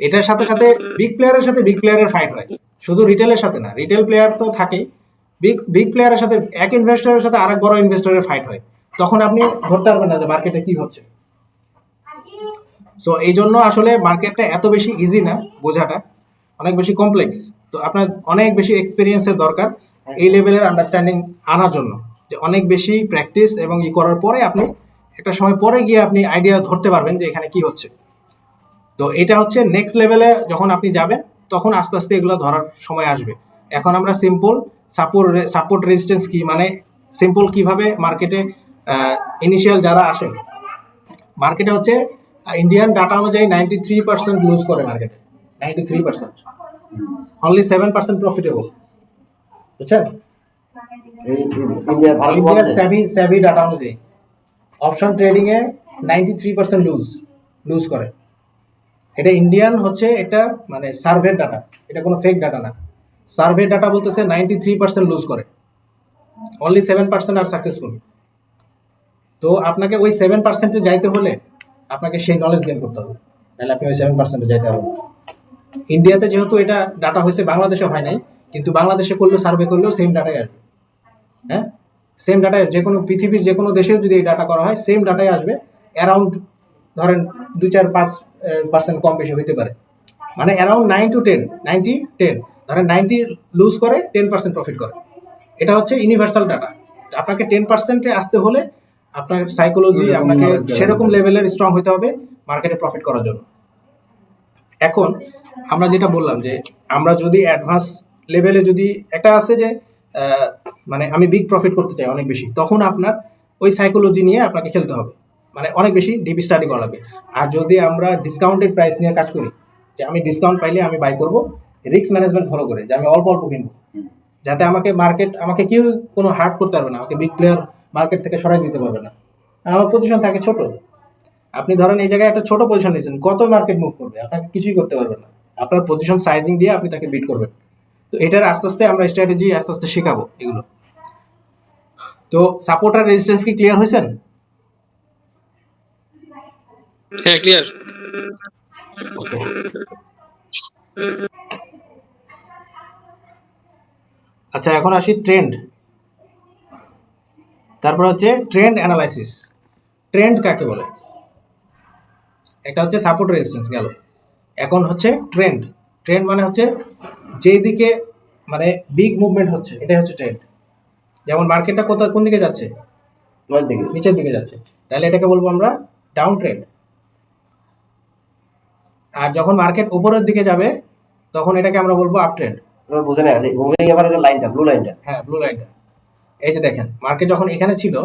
এটার সাথে সাথে বিগ প্লেয়ারের সাথে বিগ প্লেয়ারের ফাইট হয়, শুধু রিটেলের সাথে না। রিটেল প্লেয়ার তো থাকেই, বিগ বিগ প্লেয়ারের সাথে এক ইনভেস্টরের সাথে আরেক বড় ইনভেস্টরের ফাইট হয়। তখন আপনি ধরতে পারবেন না যে মার্কেটে কি হচ্ছে। সো এই জন্য আসলে মার্কেটটা এত বেশি ইজি না বোঝাটা, অনেক বেশি কমপ্লেক্স। তো আপনার অনেক বেশি এক্সপিরিয়েন্সের দরকার এই লেভেলের আন্ডারস্ট্যান্ডিং আনার জন্য, যে অনেক বেশি প্র্যাকটিস এবং ই করার পরে আপনি একটা সময় পরে গিয়ে আপনি আইডিয়া ধরতে পারবেন যে এখানে কি হচ্ছে। তো এটা হচ্ছে নেক্সট লেভেলে যখন আপনি যাবেন, তখন আস্তে আস্তে এগুলো ধরার সময় আসবে। এখন আমরা সিম্পল সাপোর্ট রেজিস্ট্যান্স কি, মানে সিম্পল কিভাবে মার্কেটে ইনিশিয়াল যারা আসে, মার্কেটে হচ্ছে ইন্ডিয়ান ডাটা অনুযায়ী 93% লুজ করে মার্কেটে, 93%, অনলি 7% প্রফিটেবল, বুঝছেন? এই ইন্ডিয়া ভারত ইন্ডিয়ার বলছে স্যাভি ডাটা অনুযায়ী অপশন ট্রেডিং এ 93% লুজ করে। এটা ইন্ডিয়ান হচ্ছে, এটা মানে সার্ভে ডাটা, এটা কোনো ফেক ডাটা না। সার্ভে ডাটা বলতেছে 93% লুজ করে, অনলি 7% আর সাকসেসফুল। তো আপনাকে ওই 7%-এ যাইতে হলে আপনাকে সেই নলেজ গেইন করতে হবে, তাহলে আপনি ওই 7%-এ যাইতে পারবেন। ইন্ডিয়াতে যেহেতু এটা ডাটা হয়েছে, বাংলাদেশে হয় নাই, কিন্তু বাংলাদেশে করলেও সার্ভে করলেও সেম ডাটাই আসবে। হ্যাঁ, সেম ডাটায় যে কোনো পৃথিবীর যে কোনো দেশেও যদি এই ডাটা করা হয়, সেম ডাটাই আসবে। অ্যারাউন্ড ধরেন 2-4-5% কম বেশি হইতে পারে, মানে অ্যারাউন্ড 9 to 10, 90-10, ধরেন 90 লুজ করে 10% প্রফিট করে। এটা হচ্ছে ইউনিভার্সাল ডাটা। আপনাকে 10%-এ আসতে হলে আপনার সাইকোলজি, আপনাকে সেরকম লেভেলের স্ট্রং হতে হবে মার্কেটে প্রফিট করার জন্য। এখন আমরা যেটা বললাম যে আমরা যদি অ্যাডভান্স লেভেলে, যদি একটা আছে যে মানে আমি বিগ প্রফিট করতে চাই অনেক বেশি, তখন আপনার ওই সাইকোলজি নিয়ে আপনাকে খেলতে হবে, মানে অনেক বেশি ডিপ স্টাডি করা লাগবে। আর যদি আমরা ডিসকাউন্টেড প্রাইস নিয়ে কাজ করি, যে আমি ডিসকাউন্ট পাইলে আমি বাই করব, রিস্ক ম্যানেজমেন্ট ফলো করে যে আমি অল্প অল্প কিনবো, যাতে আমাকে কেউ কোনো হার্ট করতে পারবে না, আমাকে বিগ প্লেয়ার মার্কেট থেকে সরাই দিতে পারবে না, আর আমার পজিশন থাকে ছোট। আপনি ধরেন এই জায়গায় একটা ছোট পজিশন নিয়েছেন, কত মার্কেট মুভ করবে, আপনাকে কিছুই করতে পারবেন না। আপনার পজিশন সাইজিং দিয়ে আপনি তাকে বিট করবেন। তো এটার আস্তে আস্তে আমরা স্ট্র্যাটেজি আস্তে আস্তে শেখাবো এগুলো। তো সাপোর্ট আর রেজিস্ট্যান্স কি ক্লিয়ার হয়েছেন? হ্যাঁ, ক্লিয়ার। ওকে, আচ্ছা এখন আসি ট্রেন্ড, তারপর হচ্ছে ট্রেন্ড অ্যানালাইসিস। ট্রেন্ড কাকে বলে? একটা হচ্ছে সাপোর্ট রেজিস্ট্যান্স গেল, এখন হচ্ছে ট্রেন্ড। ট্রেন্ড মানে হচ্ছে যেই দিকে মানে বিগ মুভমেন্ট হচ্ছে, এটাই হচ্ছে ট্রেন্ড। যেমন মার্কেটটা কোন দিকে যাচ্ছে, তোমার দিকে নিচের দিকে যাচ্ছে, তাহলে এটাকে বলবো আমরা ডাউন ট্রেন্ড। আর যখন মার্কেট উপরের দিকে যাবে, তখন এটাকে আমরা বলবো আপ ট্রেন্ড। তোমরা বুঝে না যে মুভিং এভারেজের লাইনটা, ব্লু লাইনটা হ্যাঁ, ব্লু লাইনটা। এই যে দেখেন, মার্কেট যখন এখানে ছিল,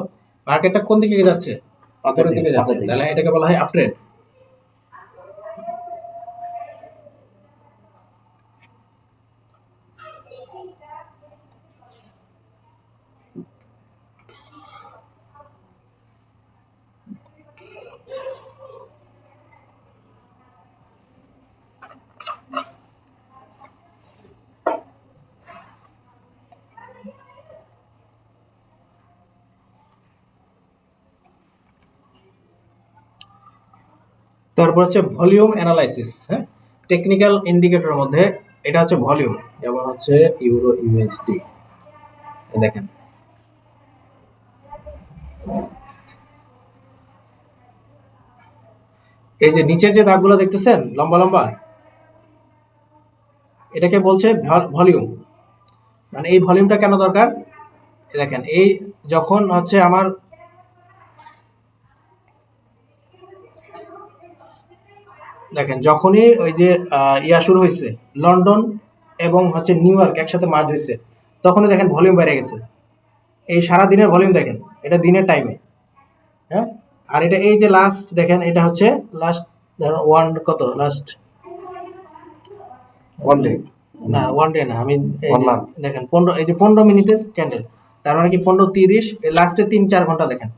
মার্কেটটা কোন দিকে যাচ্ছে, উপরের দিকে যাচ্ছে, তাহলে এটাকে বলা হয় আপ ট্রেন্ড। তারপর হচ্ছে ভলিউম অ্যানালাইসিস। হ্যাঁ, টেকনিক্যাল ইন্ডিকেটরের মধ্যে এটা হচ্ছে ভলিউম, যেমন হচ্ছে ইউরো ইউএসডি। দেখেন এই যে নিচের যে দাগগুলো দেখতেছেন লম্বা লম্বা, এটাকে বলছে ভলিউম। মানে এই ভলিউমটা কেন দরকার? দেখেন এই যখন হচ্ছে আমার দেখেন যখনই ওই যে ইয়া শুরু হয়েছে, লন্ডন এবং হচ্ছে নিউ ইয়র্ক একসাথে মার্জ হয়েছে, তখনই দেখেন ভলিউম বেড়ে গেছে। এই সারা দিনের ভলিউম দেখেন, এটা দিনের টাইমে। হ্যাঁ, আর এটা এই যে লাস্ট দেখেন, এটা হচ্ছে লাস্ট ওয়ান কত লাস্ট ওয়ান ডে, না ওয়ান ডে না, আমি এই One যে month। দেখেন 15, এই যে 15 মিনিটের ক্যান্ডেল, তার মানে কি 15-30, লাস্টে 3-4 ঘন্টা দেখেন,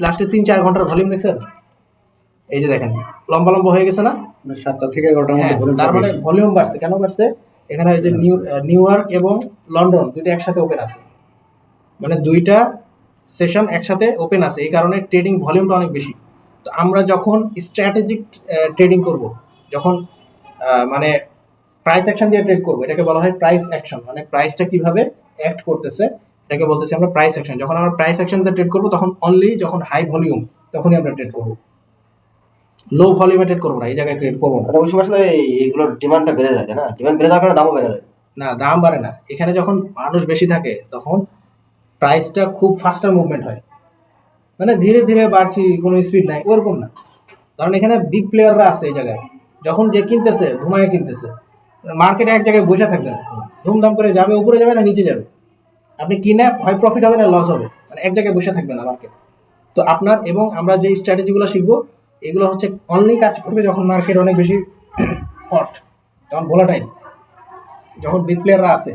লাস্টে 3-4 ঘন্টার ভলিউম দেখছেন? এই যে দেখেন লম্বা লম্বা হয়ে গেছে না? 7টা থেকে 11টার হ্যাঁ, মধ্যে তার মানে ভলিউম বাড়ছে। কেন বাড়ছে? এখানে এই যে নিউ ইয়র্ক এবং লন্ডন দুইটা একসাথে ওপেন আছে, মানে দুইটা সেশন একসাথে ওপেন আছে, এই কারণে ট্রেডিং ভলিউমটা অনেক বেশি। তো আমরা যখন স্ট্র্যাটেজিক ট্রেডিং করব, যখন মানে প্রাইস অ্যাকশন দিয়ে ট্রেড করবো, এটাকে বলা হয় প্রাইস অ্যাকশন। মানে প্রাইসটা কিভাবে অ্যাক্ট করতেছে এটাকে বলতেছি আমরা প্রাইস অ্যাকশন। যখন আমরা প্রাইস অ্যাকশন দিয়ে ট্রেড করবো, তখন অনলি যখন হাই ভলিউম তখনই আমরা ট্রেড করবো, লো ভলিউমে ট্রেড করবো না, এই জায়গায় ট্রেড করবো না। মানে ওই সময় আসলে এইগুলোর ডিমান্ডটা বেড়ে যায়, তাই না? ডিমান্ড বেড়ে যাওয়ার কারণে দামও বেড়ে যায়। না, দাম বাড়ে না। এখানে যখন মানুষ বেশি থাকে তখন প্রাইসটা খুব ফাস্টার মুভমেন্ট হয়, মানে ধীরে ধীরে বাড়ছি, কোনো স্পিড নাই, ওরকম না। কারণ এখানে বিগ প্লেয়াররা আছে এই জায়গায়, যখন যে কিনতেছে ধুমায় কিনতেছে, মার্কেটে এক জায়গায় বসে থাকবে না, ধুমধাম করে যাবে, উপরে যাবে না নিচে যাবে। আপনি কিনে হয় প্রফিট হবে না লস হবে, মানে এক জায়গায় বসে থাকবে না মার্কেট। তো আপনার এবং আমরা যে স্ট্র্যাটেজিগুলো শিখবো, এগুলো হচ্ছে অনলি কাজ করবে যখন মার্কেট অনেক বেশি হট, যখন ভোলাটাইল, যখন বিগ প্লেয়াররা আছে,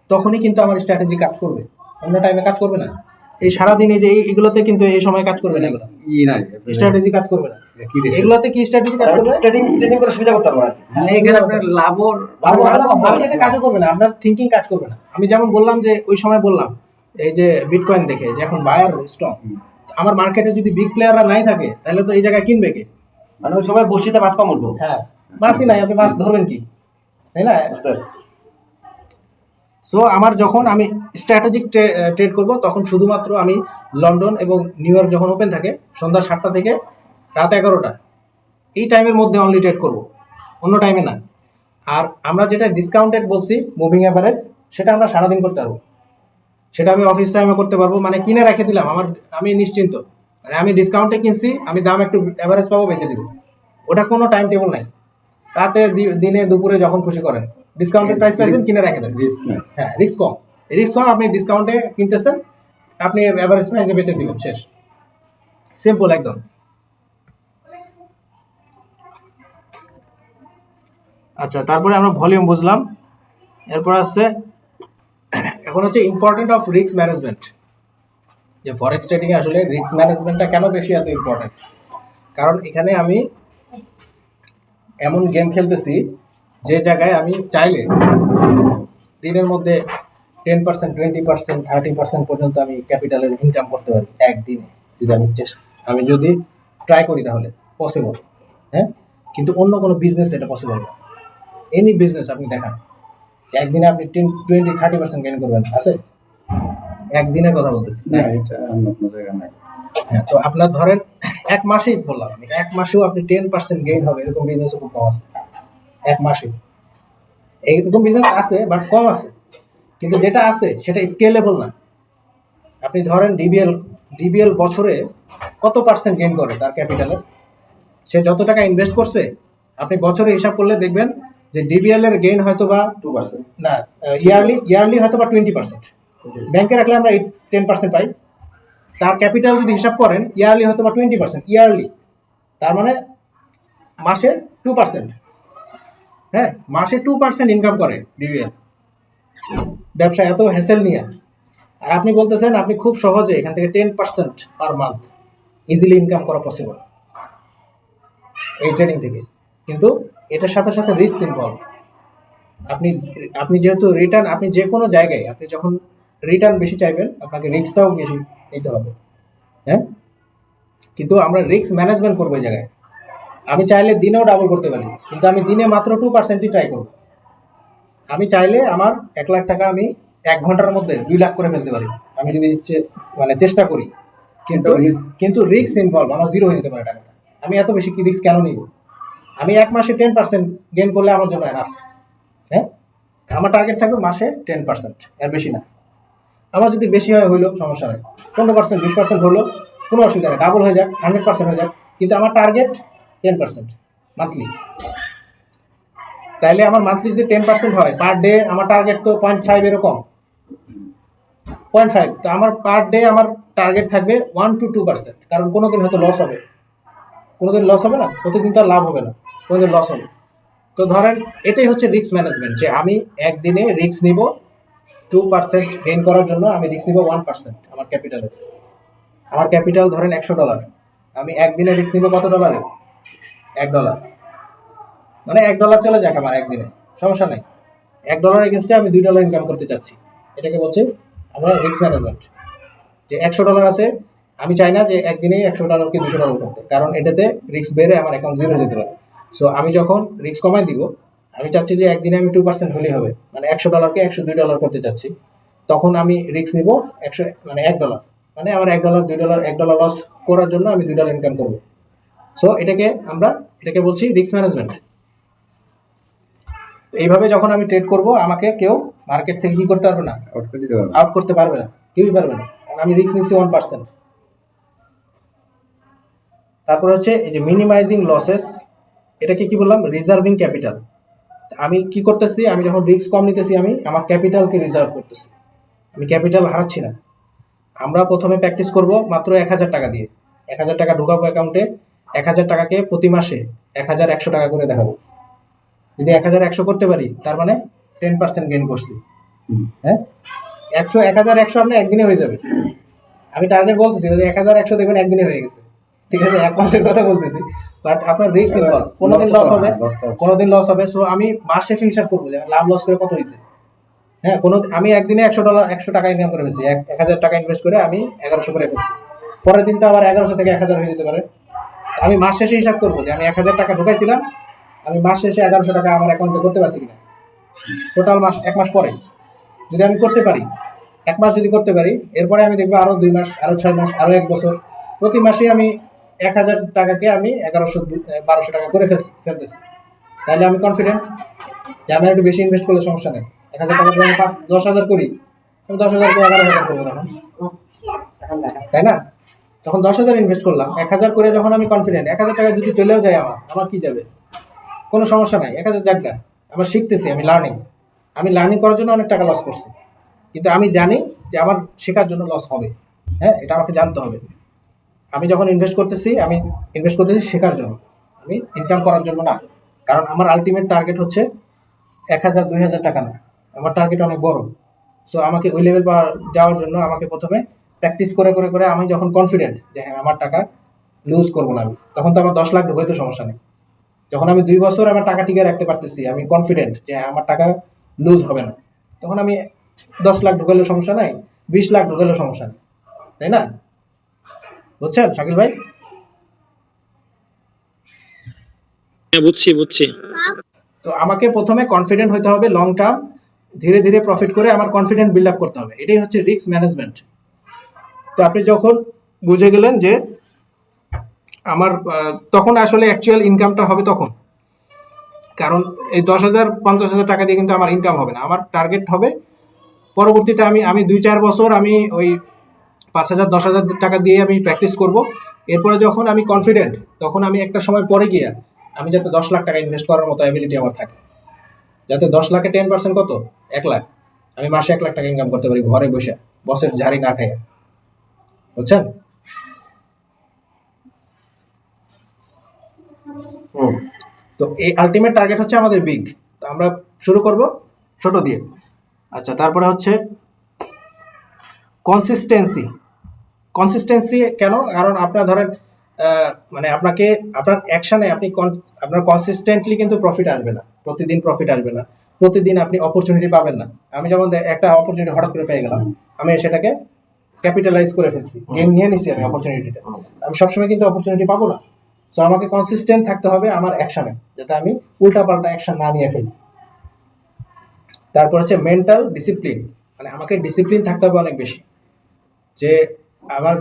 তখনই কিন্তু আমার স্ট্র্যাটেজি কাজ করবে, অন্য টাইমে কাজ করবে না। এই সারাদিন এই যে এগুলোতে কিন্তু এই সময় কাজ করবে না, এগুলো নাই স্ট্র্যাটেজি কাজ করবে না। কি দেশে এগুলোতে কি স্ট্র্যাটেজি কাজ করবে? ট্রেডিং ট্রেডিং করে সুবিধা করতে পারবো আর কি। এখানে আপনার লাভর মার্কেটে কাজও করবে না, আপনার থিঙ্কিং কাজ করবে না। আমি যেমন বললাম যে ওই সময় বললাম এই যে বিটকয়েন দেখে যে এখন বায়ার স্ট্রং, আমার মার্কেটে যদি বিগ প্লেয়াররা নাই থাকে তাহলে তো এই জায়গায় কিনবে কে? মানে ওই সময় বসিতে মাছ কম উঠবো। হ্যাঁ, মাছই নাই, আপনি মাছ ধরবেন কি, তাই না? বুঝতে পারছি। সো আমার যখন আমি স্ট্র্যাটেজিক ট্রেড করব, তখন শুধুমাত্র আমি লন্ডন এবং নিউ ইয়র্ক যখন ওপেন থাকে সন্ধ্যা 7টা থেকে রাত 11টা, এই টাইমের মধ্যে অনলি ট্রেড করব, অন্য টাইমে না। আর আমরা যেটা ডিসকাউন্টেড বলছি মুভিং অ্যাভারেজ, সেটা আমরা সারাদিন করতে পারবো, সেটা আমি অফিস টাইমে করতে পারবো। মানে কিনে রেখে দিলাম, আমি নিশ্চিন্ত, মানে আমি ডিসকাউন্টে কিনছি, আমি দাম একটু অ্যাভারেজ পাবো, বেঁচে দিব। ওটা কোনো টাইম টেবিল নাই, রাতে দিনে দুপুরে যখন খুশি করেন, ডিসকাউন্টেড প্রাইস পাইছেন কিনে রেখে দেন। রিস্ক নাই। হ্যাঁ, রিস্ক কম, রিস্ক কম, আপনি ডিসকাউন্টে কিনতেছেন, আপনি অ্যাভারেজ প্রাইসে বেচে দিবেন, শেষ, সিম্পল একদম। আচ্ছা, তারপরে আমরা ভলিউম বুঝলাম, এরপর আছে এখন হচ্ছে ইম্পর্টেন্ট অফ রিস্ক ম্যানেজমেন্ট। যে ফরেক্স ট্রেডিং এ আসলে রিস্ক ম্যানেজমেন্টটা কেন বেশি এত ইম্পর্টেন্ট? কারণ এখানে আমি এমন গেম খেলতেছি যে জায়গায় আমি চাইলে দিনের মধ্যে 10%, 20%, 30% পর্যন্ত আমি ক্যাপিটালের ইনকাম করতে পারি একদিনে, যদি আমি যদি ট্রাই করি তাহলে পসিবল। হ্যাঁ, কিন্তু অন্য কোনো বিজনেস এটা পসিবল না। এনি বিজনেস আপনি দেখান, একদিনে আপনি 20-30% গেইন করবেন, আছে? একদিনের কথা বলতেছি। না এটা অন্য কোনো জায়গায় নাই। হ্যাঁ, তো আপনার ধরেন এক মাসেই বললাম আমি, এক মাসেও আপনি 10% গেইন হবে, এরকম বিজনেস খুব কম আছে এক মাসে। এইরকম বিজনেস আছে বাট কম আছে, কিন্তু যেটা আছে সেটা স্কেলেবল না। আপনি ধরেন ডিবিএল বছরে কত পার্সেন্ট গেইন করে তার ক্যাপিটালের, সে যত টাকা ইনভেস্ট করছে, আপনি বছরে হিসাব করলে দেখবেন যে ডিবিএল এর গেইন হয়তো বা 2%। না, ইয়ারলি হয়তো বা 20%। ব্যাংকে রাখলে আমরা 10% পাই, তার ক্যাপিটাল যদি হিসাব করেন ইয়ারলি হয়তো বা 20%, ইয়ারলি, তার মানে মাসে 2%। হ্যাঁ, মাসে 2% ইনকাম করে ডিবিএল ব্যবসা, এত হ্যাসেল নিয়ে। আর আপনি বলতেছেন আপনি খুব সহজে এখান থেকে 10% পার মান্থ ইজিলি ইনকাম করা পসিবল এই ট্রেডিং থেকে। কিন্তু এটার সাথে সাথে রিস্ক ইনভলভ। আপনি যেহেতু রিটার্ন, আপনি যে কোনো জায়গায় আপনি যখন রিটার্ন বেশি চাইবেন, আপনাকে রিস্কটাও বেশি নিতে হবে। হ্যাঁ, কিন্তু আমরা রিস্ক ম্যানেজমেন্ট করবো এই জায়গায়। আমি চাইলে দিনেও ডাবল করতে পারি, কিন্তু আমি দিনে মাত্র 2%ই ট্রাই করব। আমি চাইলে আমার 1 লাখ টাকা আমি 1 ঘন্টার মধ্যে 2 লাখ করে ফেলতে পারি, আমি যদি মানে চেষ্টা করি। কিন্তু কিন্তু রিস্ক ইনভলভ, আমার জিরো হয়ে যেতে পারে টাকাটা। আমি এত বেশি কি রিস্ক কেন নিব? আমি 1 মাসে 10% গেইন করলে আমার জন্য এনাফ। হ্যাঁ, আমার টার্গেট থাকবে মাসে 10%, এর বেশি না। আমার যদি বেশি হয় হইলো সমস্যা নেই, 15%, 20% হলো কোনো অসুবিধা নেই, ডাবল হয়ে যাক, 100% হয়ে যাক, কিন্তু আমার টার্গেট 10% মান্থলি। তাইলে আমার মান্থলি যদি 10% হয়, পার ডে আমার টার্গেট তো 0.5, এরকম 0.5। তো আমার পার ডে আমার টার্গেট থাকবে 1 to 2%, কারণ কোনোদিন হয়তো লস হবে, কোনোদিন লস হবে না, প্রতিদিন তো আর লাভ হবে না, কোনোদিন লস হবে। তো ধরেন এটাই হচ্ছে রিস্ক ম্যানেজমেন্ট, যে আমি একদিনে রিস্ক নিব 2% গেইন করার জন্য। আমি রিস্ক নিব 1% আমার ক্যাপিটালের। আমার ক্যাপিটাল ধরেন $100, আমি একদিনে রিস্ক নিব কত ডলারে? $1। মানে $1 চলে যাক আমার একদিনে, সমস্যা নেই। $1 এগেনস্টে আমি $2 ইনকাম করতে চাচ্ছি, এটাকে বলছে আমরা রিস্ক ম্যানেজমেন্ট। যে $100 আছে, আমি চাই না যে একদিনেই $100কে $200 করতে, কারণ এটাতে রিস্ক বেড়ে আমার অ্যাকাউন্ট জিরো যেতে পারে। সো আমি যখন রিস্ক কমাই দিব, আমি চাচ্ছি যে একদিনে আমি 2% হলেই হবে, মানে $100কে $102 করতে চাচ্ছি, তখন আমি রিস্ক নিব 100, মানে $1। মানে আমার $1, $2, $1 লস করার জন্য আমি $2 ইনকাম করবো। সো এটাকে বলছি রিস্ক ম্যানেজমেন্ট। এইভাবে যখন আমি ট্রেড করব, আমাকে কেউ মার্কেট থেকে কি করতে পারবে না, আউট করে দিতে পারবে। আউট করতে পারবে না, কেউই পারবে না, কারণ আমি রিস্ক নিচ্ছি 1%। তারপর হচ্ছে এই যে মিনিমাইজিং লসেস, এটাকে কি বললাম? Reserving capital. আমি কি করতেছি? আমি যখন রিস্ক কম নিতেছি, আমি আমার ক্যাপিটালকে রিজার্ভ করতেছি, আমি ক্যাপিটাল হারাচ্ছি না। আমরা প্রথমে প্র্যাকটিস করব মাত্র 1000 টাকা দিয়ে। 1000 টাকা ঢোকাবো অ্যাকাউন্টে, 1000 টাকাকে প্রতি মাসে 1100 টাকা করে দেখাবো। যদি 1100 করতে পারি, তার মানে 10% গেইন করছি। হ্যাঁ, 1100 আপনার একদিনে হয়ে যাবে। আমি টার্গেট বলতেছি যে 1100 দেখবেন একদিনে হয়ে গেছে, ঠিক আছে? 1 মাসের কথা বলতেছি, বাট আপনার রিস্ক নিতে, কোনোদিন লস হবে, কোনোদিন লস হবে। সো আমি মাস শেষে হিসাব করবো যে লাভ লস করে কত হয়েছে। হ্যাঁ, আমি একদিনে $100 টাকা ইনকাম করে ফেলছি, 1000 টাকা ইনভেস্ট করে আমি 1100 করে ফেলছি। পরের দিন তো আবার 1100 থেকে 1000 হয়ে যেতে পারে। আমি মাস শেষে হিসাব করবো যে আমি 1000 টাকা ঢুকাইছিলাম, আমি মাস শেষে 1100 টাকা আমার অ্যাকাউন্টে করতে পারছি কিনা। টোটাল মাস 1 মাস পরে যদি আমি করতে পারি, 1 মাস যদি করতে পারি, এরপরে আমি দেখবো আরো 2 মাস, আরো 6 মাস, আরো 1 বছর, প্রতি মাসে আমি 1000 টাকাকে আমি 1100, 1200 টাকা করে ফেলতেছি। তাহলে আমি কনফিডেন্ট যে আমি একটু বেশি ইনভেস্ট করলে সমস্যা নেই। 1000 টাকা যদি আমি 10,000 করি, আমি 10,000 কে 11,000 করবো তখন, তাই না? তখন 10,000 ইনভেস্ট করলাম, 1000 করে যখন আমি কনফিডেন্ট, 1000 টাকা যদি চলেও যায় আমার কি যাবে? কোনো সমস্যা নাই, 1000 যাক না, আমার শিখতেছি, আমি লার্নিং করার জন্য অনেক টাকা লস করছি, কিন্তু আমি জানি যে আমার শেখার জন্য লস হবে। হ্যাঁ, এটা আমাকে জানতে হবে। আমি যখন ইনভেস্ট করতেছি শেখার জন্য, আমি ইনকাম করার জন্য না। কারণ আমার আলটিমেট টার্গেট হচ্ছে 1000, 2000 টাকা না, আমার টার্গেট অনেক বড়। সো আমাকে ওই লেভেল যাওয়ার জন্য আমাকে প্রথমে প্র্যাকটিস করে করে করে আমি যখন কনফিডেন্ট যে হ্যাঁ আমার টাকা লুজ করবো না, আমি তখন তো আমার 10 লাখ ঢুকাইতে সমস্যা নেই। যখন আমি 2 বছর আমার টাকা টিকে রাখতে পারতেছি, আমি কনফিডেন্ট যে আমার টাকা লুজ হবে না, তখন আমি 10 লাখ ঢুকালেও সমস্যা নাই, 20 লাখ ঢুকালেও সমস্যা নেই, তাই না? বুঝছেন শাকিল ভাই? হ্যাঁ, বুঝছি। তো আমাকে প্রথমে কনফিডেন্ট হতে হবে, লং টার্ম ধীরে ধীরে প্রফিট করে আমার কনফিডেন্ট বিল্ড আপ করতে হবে, এটাই হচ্ছে রিস্ক ম্যানেজমেন্ট। তো আপনি যখন বুঝে গেলেন যে আমার তখন আসলে অ্যাকচুয়াল ইনকামটা হবে তখন, কারণ এই 10,000, 50,000 টাকা দিয়ে কিন্তু আমার ইনকাম হবে না। আমার টার্গেট হবে পরবর্তীতে আমি 2-4 বছর আমি ওই 5,000, 10,000 টাকা দিয়ে আমি প্র্যাকটিস করব। এরপরে যখন আমি কনফিডেন্ট, তখন আমি একটা সময় পরে গিয়ে আমি যাতে 10 লাখ টাকা ইনভেস্ট করার মতো অ্যাবিলিটি আমার থাকে, যাতে 10 লাখে 10% কত, 1 লাখ, আমি মাসে 1 লাখ টাকা ইনকাম করতে পারি ঘরে বসে, বসের ঝাড়ি না খাইয়া। বুঝছেন? তো এই আলটিমেট টার্গেট হচ্ছে আমাদের বিগ। তো আমরা শুরু করব ছোট দিয়ে। আচ্ছা, তারপরে হচ্ছে কনসিস্টেন্সি কেন? কারণ আপনার ধরেন মানে আপনার অ্যাকশনে আপনার কনসিস্টেন্টলি কিন্তু প্রফিট আসবে না, প্রতিদিন প্রফিট আসবে না, প্রতিদিন আপনি অপরচুনিটি পাবেন না। আমি যেমন একটা অপরচুনিটি হঠাৎ করে পেয়ে গেলাম, আমি সেটাকে ক্যাপিটালাইজ করে ফেলছি, গেম নিয়ে নিছি আমি অপরচুনিটিটা। আমি সবসময় কিন্তু অপরচুনিটি পাবো না। সো আমাকে কনসিস্টেন্ট থাকতে হবে আমার অ্যাকশনে, যাতে আমি উল্টাপাল্টা অ্যাকশন না নিয়ে ফেলি। তারপর হচ্ছে মেন্টাল ডিসিপ্লিন, মানে আমাকে ডিসিপ্লিন থাকতে হবে অনেক বেশি। যে আমার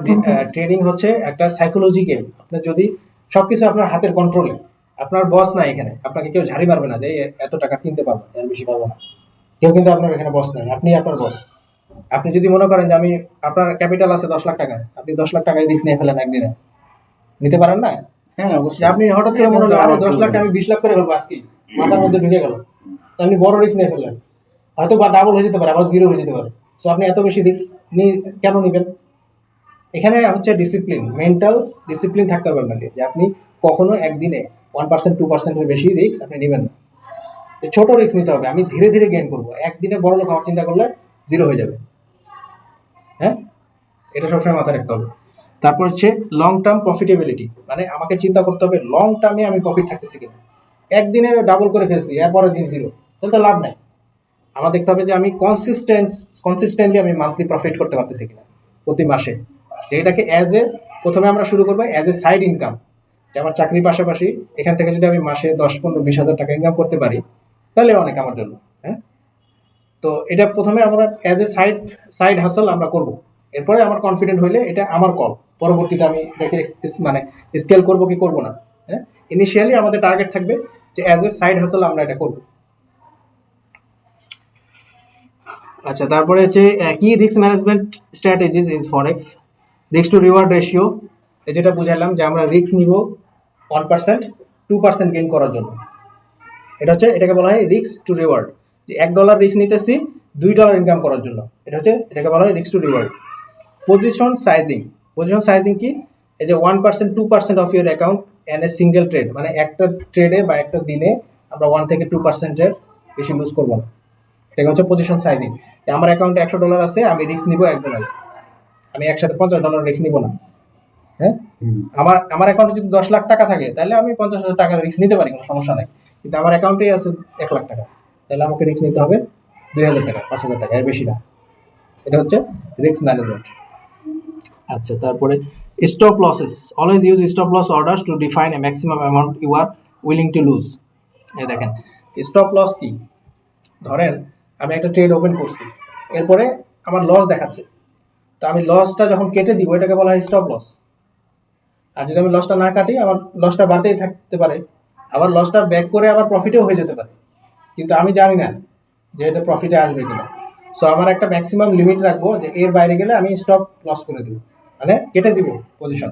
ট্রেডিং হচ্ছে একটা সাইকোলজি গেম। আপনার যদি সবকিছু আপনার হাতের কন্ট্রোলে, আপনার বস নাই এখানে, আপনাকে কেউ ঝাড়ি মারবে না যে এত টাকা কিনতে পারবো, এর বেশি পারবো না, কেউ কিন্তু আপনার এখানে বস নাই, আপনি আপনার বস। আপনি যদি মনে করেন যে আমি, আপনার ক্যাপিটাল আছে 10 লাখ টাকা, আপনি 10 লাখ টাকায় রিস্ক নিয়ে ফেলেন একদিনে, নিতে পারেন না? হ্যাঁ যে অবশ্যই। আপনি হঠাৎ করে মনে হলো আরো 10 লাখ টাকা আমি 20 লাখ করে ফেলবো আজকে, মাথার মধ্যে ঢুকে গেল, তো আপনি বড় রিস্ক নিয়ে ফেললেন, হয়তো বা ডাবল হয়ে যেতে পারে, আবার জিরো হয়ে যেতে পারে। সো আপনি এত বেশি রিস্ক কেন নেবেন? এখানে হচ্ছে ডিসিপ্লিন, মেন্টাল ডিসিপ্লিন থাকতে হবে আপনাকে, যে আপনি কখনো একদিনে 1% 2%-এর বেশি রিস্ক আপনি নেবেন না। ছোট রিস্ক নিতে হবে, আমি ধীরে ধীরে গেইন করবো। একদিনে বড় লোক হওয়ার চিন্তা করলে জিরো হয়ে যাবে। হ্যাঁ, এটা সবসময় মাথায় রাখতে হবে। তারপর হচ্ছে লং টার্ম প্রফিটেবিলিটি, মানে আমাকে চিন্তা করতে হবে লং টার্মে আমি প্রফিট থাকতেছি কিনা। একদিনে ডাবল করে ফেলছি, এরপরের দিন জিরো, তাহলে তো লাভ নাই। আমার দেখতে হবে যে আমি কনসিস্টেন্টলি আমি মান্থলি প্রফিট করতে পারতেছি কিনা প্রতি মাসে। যে এটাকে প্রথমে আমরা শুরু করবো অ্যাজ এ সাইড ইনকাম, যে আমার চাকরির পাশাপাশি এখান থেকে যদি আমি মাসে 10, 15, 20 হাজার টাকা ইনকাম করতে পারি, তাহলে অনেক আমার জন্য। হ্যাঁ, তো এটা প্রথমে আমরা অ্যাজ এ সাইড হাসল আমরা করব। এরপরে আমার কনফিডেন্ট হইলে এটা আমার কল, পরবর্তীতে আমি এটাকে মানে স্কেল করব কি করব না। হ্যাঁ, ইনিশিয়ালি আমাদের টার্গেট থাকবে যে অ্যাজ এ সাইড হাসল আমরা এটা করব। আচ্ছা, তারপরে হচ্ছে কি risk management strategies in forex. Risk to reward ratio, যেটা বুঝাইলাম যে আমরা রিস্ক নিব 1% 2% গেইন করার জন্য। এটাকে বলা হয় রিস্ক টু রিওয়ার্ড, যে $1 রিস্ক নিতেছি $2 ইনকাম করার জন্য। এটাকে বলা হয় risk to reward. Position sizing কি? এই যে 1% 2% of your account N a single trade, মানে একটা ট্রেডে বা একটা দিনে আমরা 1 থেকে 2%-এর বেশি লুজ করবো না। এটা হচ্ছে পজিশন সাইজিং। আমার অ্যাকাউন্টে $100 আছে, আমি রিস্ক নিব $1, আমি একসাথে $50 রিস্ক নিব না। হ্যাঁ, আমার অ্যাকাউন্টে যদি 10 লাখ টাকা থাকে, তাহলে আমি 50,000 টাকা রিস্ক নিতে পারি, কোনো সমস্যা নাই। কিন্তু আমার অ্যাকাউন্টেই আছে 1 লাখ টাকা, তাহলে আমাকে রিস্ক নিতে হবে 2,000 টাকা, 5,000 টাকা, এর বেশি না। এটা হচ্ছে রিস্ক ম্যানেজমেন্ট। আচ্ছা, তারপরে stop losses. Always use stop loss orders to define a maximum amount you are willing to lose. এই দেখেন স্টপ লস কি। ধরেন আমি একটা ট্রেড ওপেন করছি, এরপরে আমার লস দেখাচ্ছে, তো আমি লসটা যখন কেটে দিব এটাকে বলা হয় স্টপ লস। আর যদি আমি লসটা না কাটি, আমার লসটা বাড়তেই থাকতে পারে, আবার লসটা ব্যাক করে আবার প্রফিটেও হয়ে যেতে পারে, কিন্তু আমি জানি না যে এটা প্রফিটে আসবে কিনা। সো আমার একটা ম্যাক্সিমাম লিমিট রাখবো, যে এর বাইরে গেলে আমি স্টপ লস করে দিব, মানে কেটে দিব পজিশন,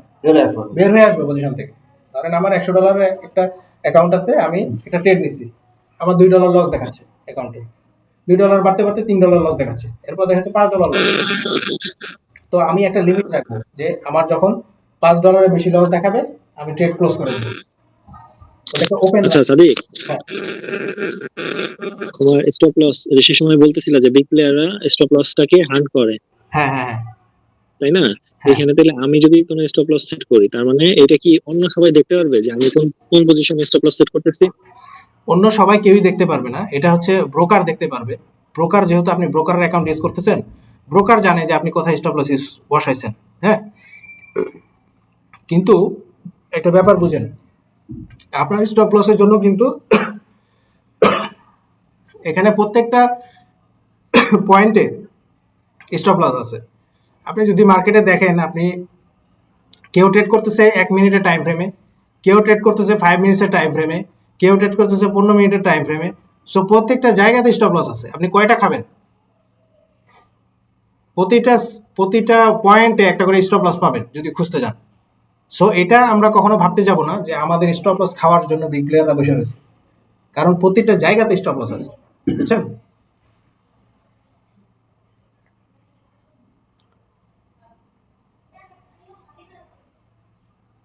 বের হয়ে আসবে পজিশন থেকে। ধরেন আমার $100 একটা অ্যাকাউন্ট আছে, আমি একটা ট্রেড নিছি, আমার $2 লস দেখাচ্ছে অ্যাকাউন্টে, $2 বাড়তে বাড়তে $3 লস দেখাচ্ছে, এরপর দেখাচ্ছে $5 লস। তো আমি একটা লিমিট রাখবো যে আমার যখন $5 বেশি লস দেখাবে, আমি ট্রেড ক্লোজ করে দেবো। ওটাকে ওপেন। আচ্ছা সাদিক, হ্যাঁ তোমার স্টপ লস সে সময় বলতেছিল যে বিগ প্লেয়াররা স্টপ লসটাকে হান্ট করে, হ্যাঁ হ্যাঁ হ্যাঁ তাই না? হ্যাঁ। এখানে তাহলে আমি যদি কোনো স্টপ লস সেট করি, তার মানে এটা কি অন্য সবাই দেখতে পারবে যে আমি কোন পজিশনে স্টপ লস সেট করতেছি? অন্য সবাই কেউই দেখতে পারবে না, এটা হচ্ছে ব্রোকার দেখতে পারবে। ব্রোকার, যেহেতু আপনি ব্রোকারের অ্যাকাউন্ট ইউজ করতেছেন, ব্রোকার জানে যে আপনি কোথায় স্টপ লস বসাইছেন। হ্যাঁ, কিন্তু একটা ব্যাপার বুঝেন, আপনার স্টপ লসের জন্য কিন্তু এখানে প্রত্যেকটা পয়েন্টে স্টপ লস আছে। আপনি যদি মার্কেটে দেখেন, আপনি কেউ ট্রেড করতেছে 1 মিনিটের টাইম ফ্রেমে, কেউ ট্রেড করতেছে 5 মিনিটসের টাইম ফ্রেমে, কেউ ট্রেড করতেছে 15 মিনিটের টাইম ফ্রেমে। সো প্রত্যেকটা জায়গাতে স্টপ লস আছে, আপনি কয়টা খাবেন? প্রতিটা পয়েন্টে একটা করে স্টপ লস পাবেন যদি খুঁজতে যান। সো এটা আমরা কখনো ভাবতে যাব না যে আমাদের স্টপ লস খাওয়ার জন্য বিগ প্লেয়াররা বসে রয়েছে, কারণ প্রতিটা জায়গাতে স্টপ লস আছে, বুঝছেন?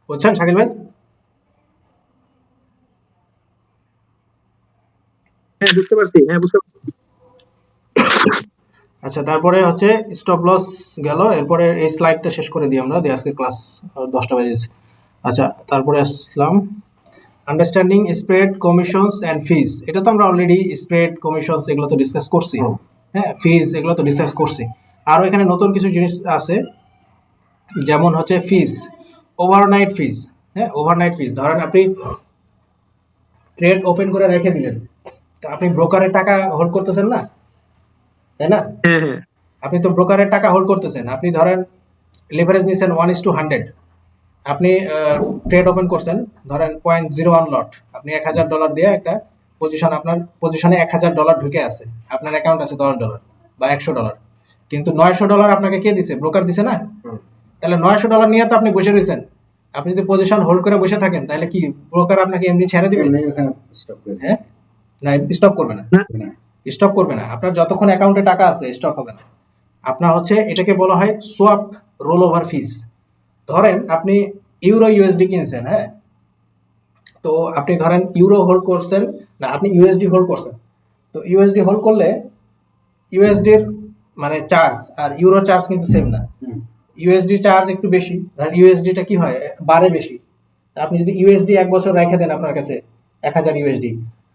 বুঝছেন শাকিল ভাই? হ্যাঁ বুঝতে পারছি, হ্যাঁ বুঝতে পারছি। আচ্ছা, তারপরে হচ্ছে স্টপ লস গেল, এরপরে এই স্লাইডটা শেষ করে দিই আমরা, দিয়ে আজকে ক্লাস 10টা বাজে। আচ্ছা, তারপরে আসলাম understanding spread commissions and fees. এটা তো আমরা অলরেডি স্প্রেড কমিশনস এগুলো তো ডিসকাস করছি, হ্যাঁ, ফিজ এগুলো তো ডিসকাস করছি। আরও এখানে নতুন কিছু জিনিস আছে, যেমন হচ্ছে ফিজ, ওভারনাইট ফিজ। হ্যাঁ, ওভারনাইট ফিজ। ধরেন আপনি ট্রেড ওপেন করে রেখে দিলেন, তো আপনি ব্রোকারের টাকা হোল্ড করতেছেন না, তাই না? হ্যাঁ হ্যাঁ আপনি তো ব্রোকারের টাকা হোল্ড করতেছেন। আপনি ধরেন লেভারেজ নিছেন 1:100, আপনি ট্রেড ওপেন করছেন ধরেন $0.01 লট, আপনি $1000 দিয়ে একটা পজিশন, আপনার পজিশনে $1000 ঢুকে আছে, আপনার অ্যাকাউন্ট আছে $10 বা $100, কিন্তু $900 আপনাকে কে দিছে? ব্রোকার দিছে না? তাহলে $900 নিয়ে তো আপনি বসে রয়েছেন। আপনি যদি পজিশন হোল্ড করে বসে থাকেন তাহলে কি ব্রোকার আপনাকে এমনি ছেড়ে দিবে? এমনি ওখানে স্টপ করে হ্যাঁ, না, স্টপ করবে না, না। স্টপ করবে না। আপনার যতক্ষণ অ্যাকাউন্টে টাকা আছে স্টপ হবে না। আপনার হচ্ছে এটাকে বলা হয় সোয়াপ রোল ওভার ফিজ। ধরেন আপনি ইউরো ইউএসডি কিনছেন, হ্যাঁ, তো আপনি ধরেন ইউরো হোল্ড করছেন, না আপনি ইউএসডি হোল্ড করছেন, তো ইউএসডি হোল্ড করলে ইউএসডির মানে চার্জ আর ইউরো চার্জ কিন্তু সেম না। হুম। ইউএসডি চার্জ একটু বেশি, ধরেন ইউএসডিটা কি হয়, বাড়ে বেশি। তা আপনি যদি ইউএসডি 1 বছর রেখে দেন আপনার কাছে 1000 ইউএসডি,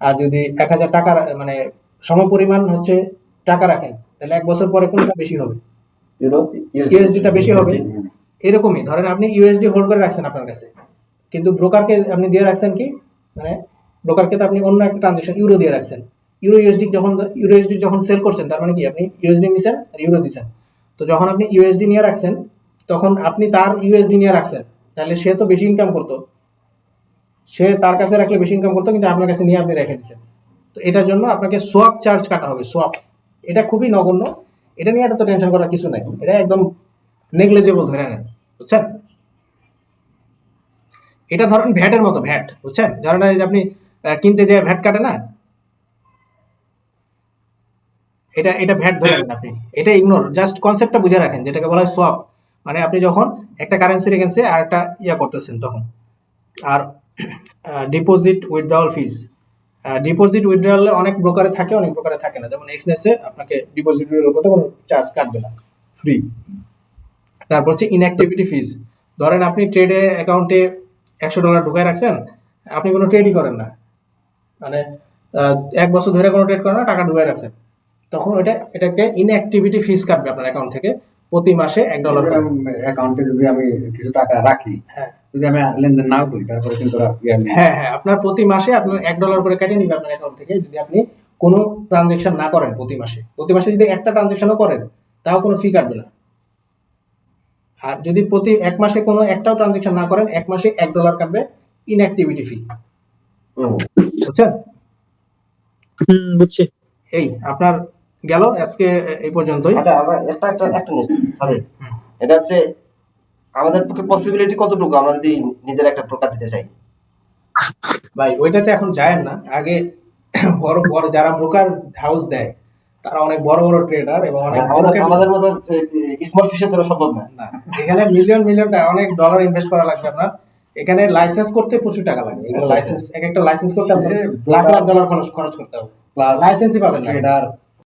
আর যদি 1000 টাকা মানে সমপরিমাণ হচ্ছে টাকা রাখেন, তাহলে 1 বছর পরে কোনটা বেশি হবে? ইউএসডিটা বেশি হবে। হুম। এরকমই ধরেন আপনি ইউএসডি হোল্ড করে রাখছেন আপনার কাছে, কিন্তু ব্রোকারকে আপনি দিয়ে রাখছেন কি, মানে ব্রোকারকে তো আপনি অন্য একটা ট্রানজাকশন ইউরো দিয়ে রাখছেন। ইউরো ইউএসডি যখন সেল করছেন, তার মানে কি আপনি ইউএসডি নিছেন আর ইউরো দিছেন। তো যখন আপনি ইউএসডি নিয়ে রাখছেন, তখন আপনি তার ইউএসডি নিয়ে রাখছেন, তাহলে সে তো বেশি ইনকাম করতো, সে তার কাছে রাখলে বেশি ইনকাম করতো, কিন্তু আপনার কাছে নিয়ে আপনি রেখে দিচ্ছেন। তো এটার জন্য আপনাকে সোয়াপ চার্জ কাটা হবে, সোয়াপ। এটা খুবই নগণ্য, এটা নিয়ে এত টেনশন করার কিছু নাই, এটা একদম নেগলিজেবল ধরে নেন, বুঝছেন? এটা ধরেন ভ্যাটের মতো, ভ্যাট, বুঝছেন? ধরেন এই যে আপনি কিনতে যে ভ্যাট কাটে না, এটা এটা ভ্যাট ধরে নেন আপনি। এটা ইগনোর, জাস্ট কনসেপ্টটা বুঝে রাখেন, যেটাকে বলা হয় সোয়াপ। মানে আপনি যখন একটা কারেন্সির এগেন্সে আর একটা ইয়া করতেছেন তখন। আর ডিপোজিট উইথড্রয়াল ফিজ, ডিপোজিট উইথড্রয়াল অনেক ব্রোকারে থাকে, অনেক ব্রোকারে থাকে না। যেমন এক্সনেসে আপনাকে ডিপোজিট উইথড্রয়াল করতে কোনো চার্জ কাটবে না, ফ্রি। তারপর হচ্ছে ইনঅ্যাক্টিভিটি ফিজ। ধরেন আপনি ট্রেডে অ্যাকাউন্টে $100 ঢুকায় রাখছেন, আপনি কোনো ট্রেডই করেন না, মানে 1 বছর ধরে কোনো ট্রেড করেন না, টাকা ঢুকায় রাখছেন, তখন এটাকে ইনঅ্যাক্টিভিটি ফিজ কাটবে আপনার অ্যাকাউন্ট থেকে প্রতি মাসে $1 করে। অ্যাকাউন্টে যদি আমি কিছু টাকা রাখি, হ্যাঁ যদি আমি লেনদেন নাও করি, তারপরে কিন্তু ওরা ইয়ার নেই। হ্যাঁ হ্যাঁ, আপনার প্রতি মাসে আপনার $1 করে কেটে নিবে আপনার অ্যাকাউন্ট থেকে, যদি আপনি কোনো ট্রানজেকশন না করেন প্রতি মাসে। প্রতি মাসে যদি একটা ট্রানজেকশনও করেন, তাও কোনো ফি কাটবে না। আর যদি প্রতি 1 মাসে কোনো একটাও ট্রানজেকশন না করেন, 1 মাসে $1 কাটবে ইনঅ্যাক্টিভিটি ফি, বুঝছেন? বুঝছি। এই আপনার গেল আজকে এই পর্যন্তই। আচ্ছা, আমরা একটা জিনিস সরি, এটা হচ্ছে আমাদের পক্ষে পসিবিলিটি কতটুকু আমরা যদি নিজের একটা প্রকার দিতে চাই? ভাই ওইটাতে এখন যায়েন না, আগে বড় বড় যারা ব্রোকার হাউস দেয়, তারা অনেক বড় বড় ট্রেডার এবং অনেক আমাদের মতো স্মার্ট ফিশের জন্য সম্ভব না। না, এখানে মিলিয়ন মিলিয়ন টাকা, অনেক ডলার ইনভেস্ট করা লাগবে আপনার। এখানে লাইসেন্স করতে প্রচুর টাকা লাগে, এগুলো লাইসেন্স, এক একটা লাইসেন্স করতে আপনার লাখ লাখ ডলার খরচ করতে হবে, প্লাস লাইসেন্সই পাবেন না। ট্রেডার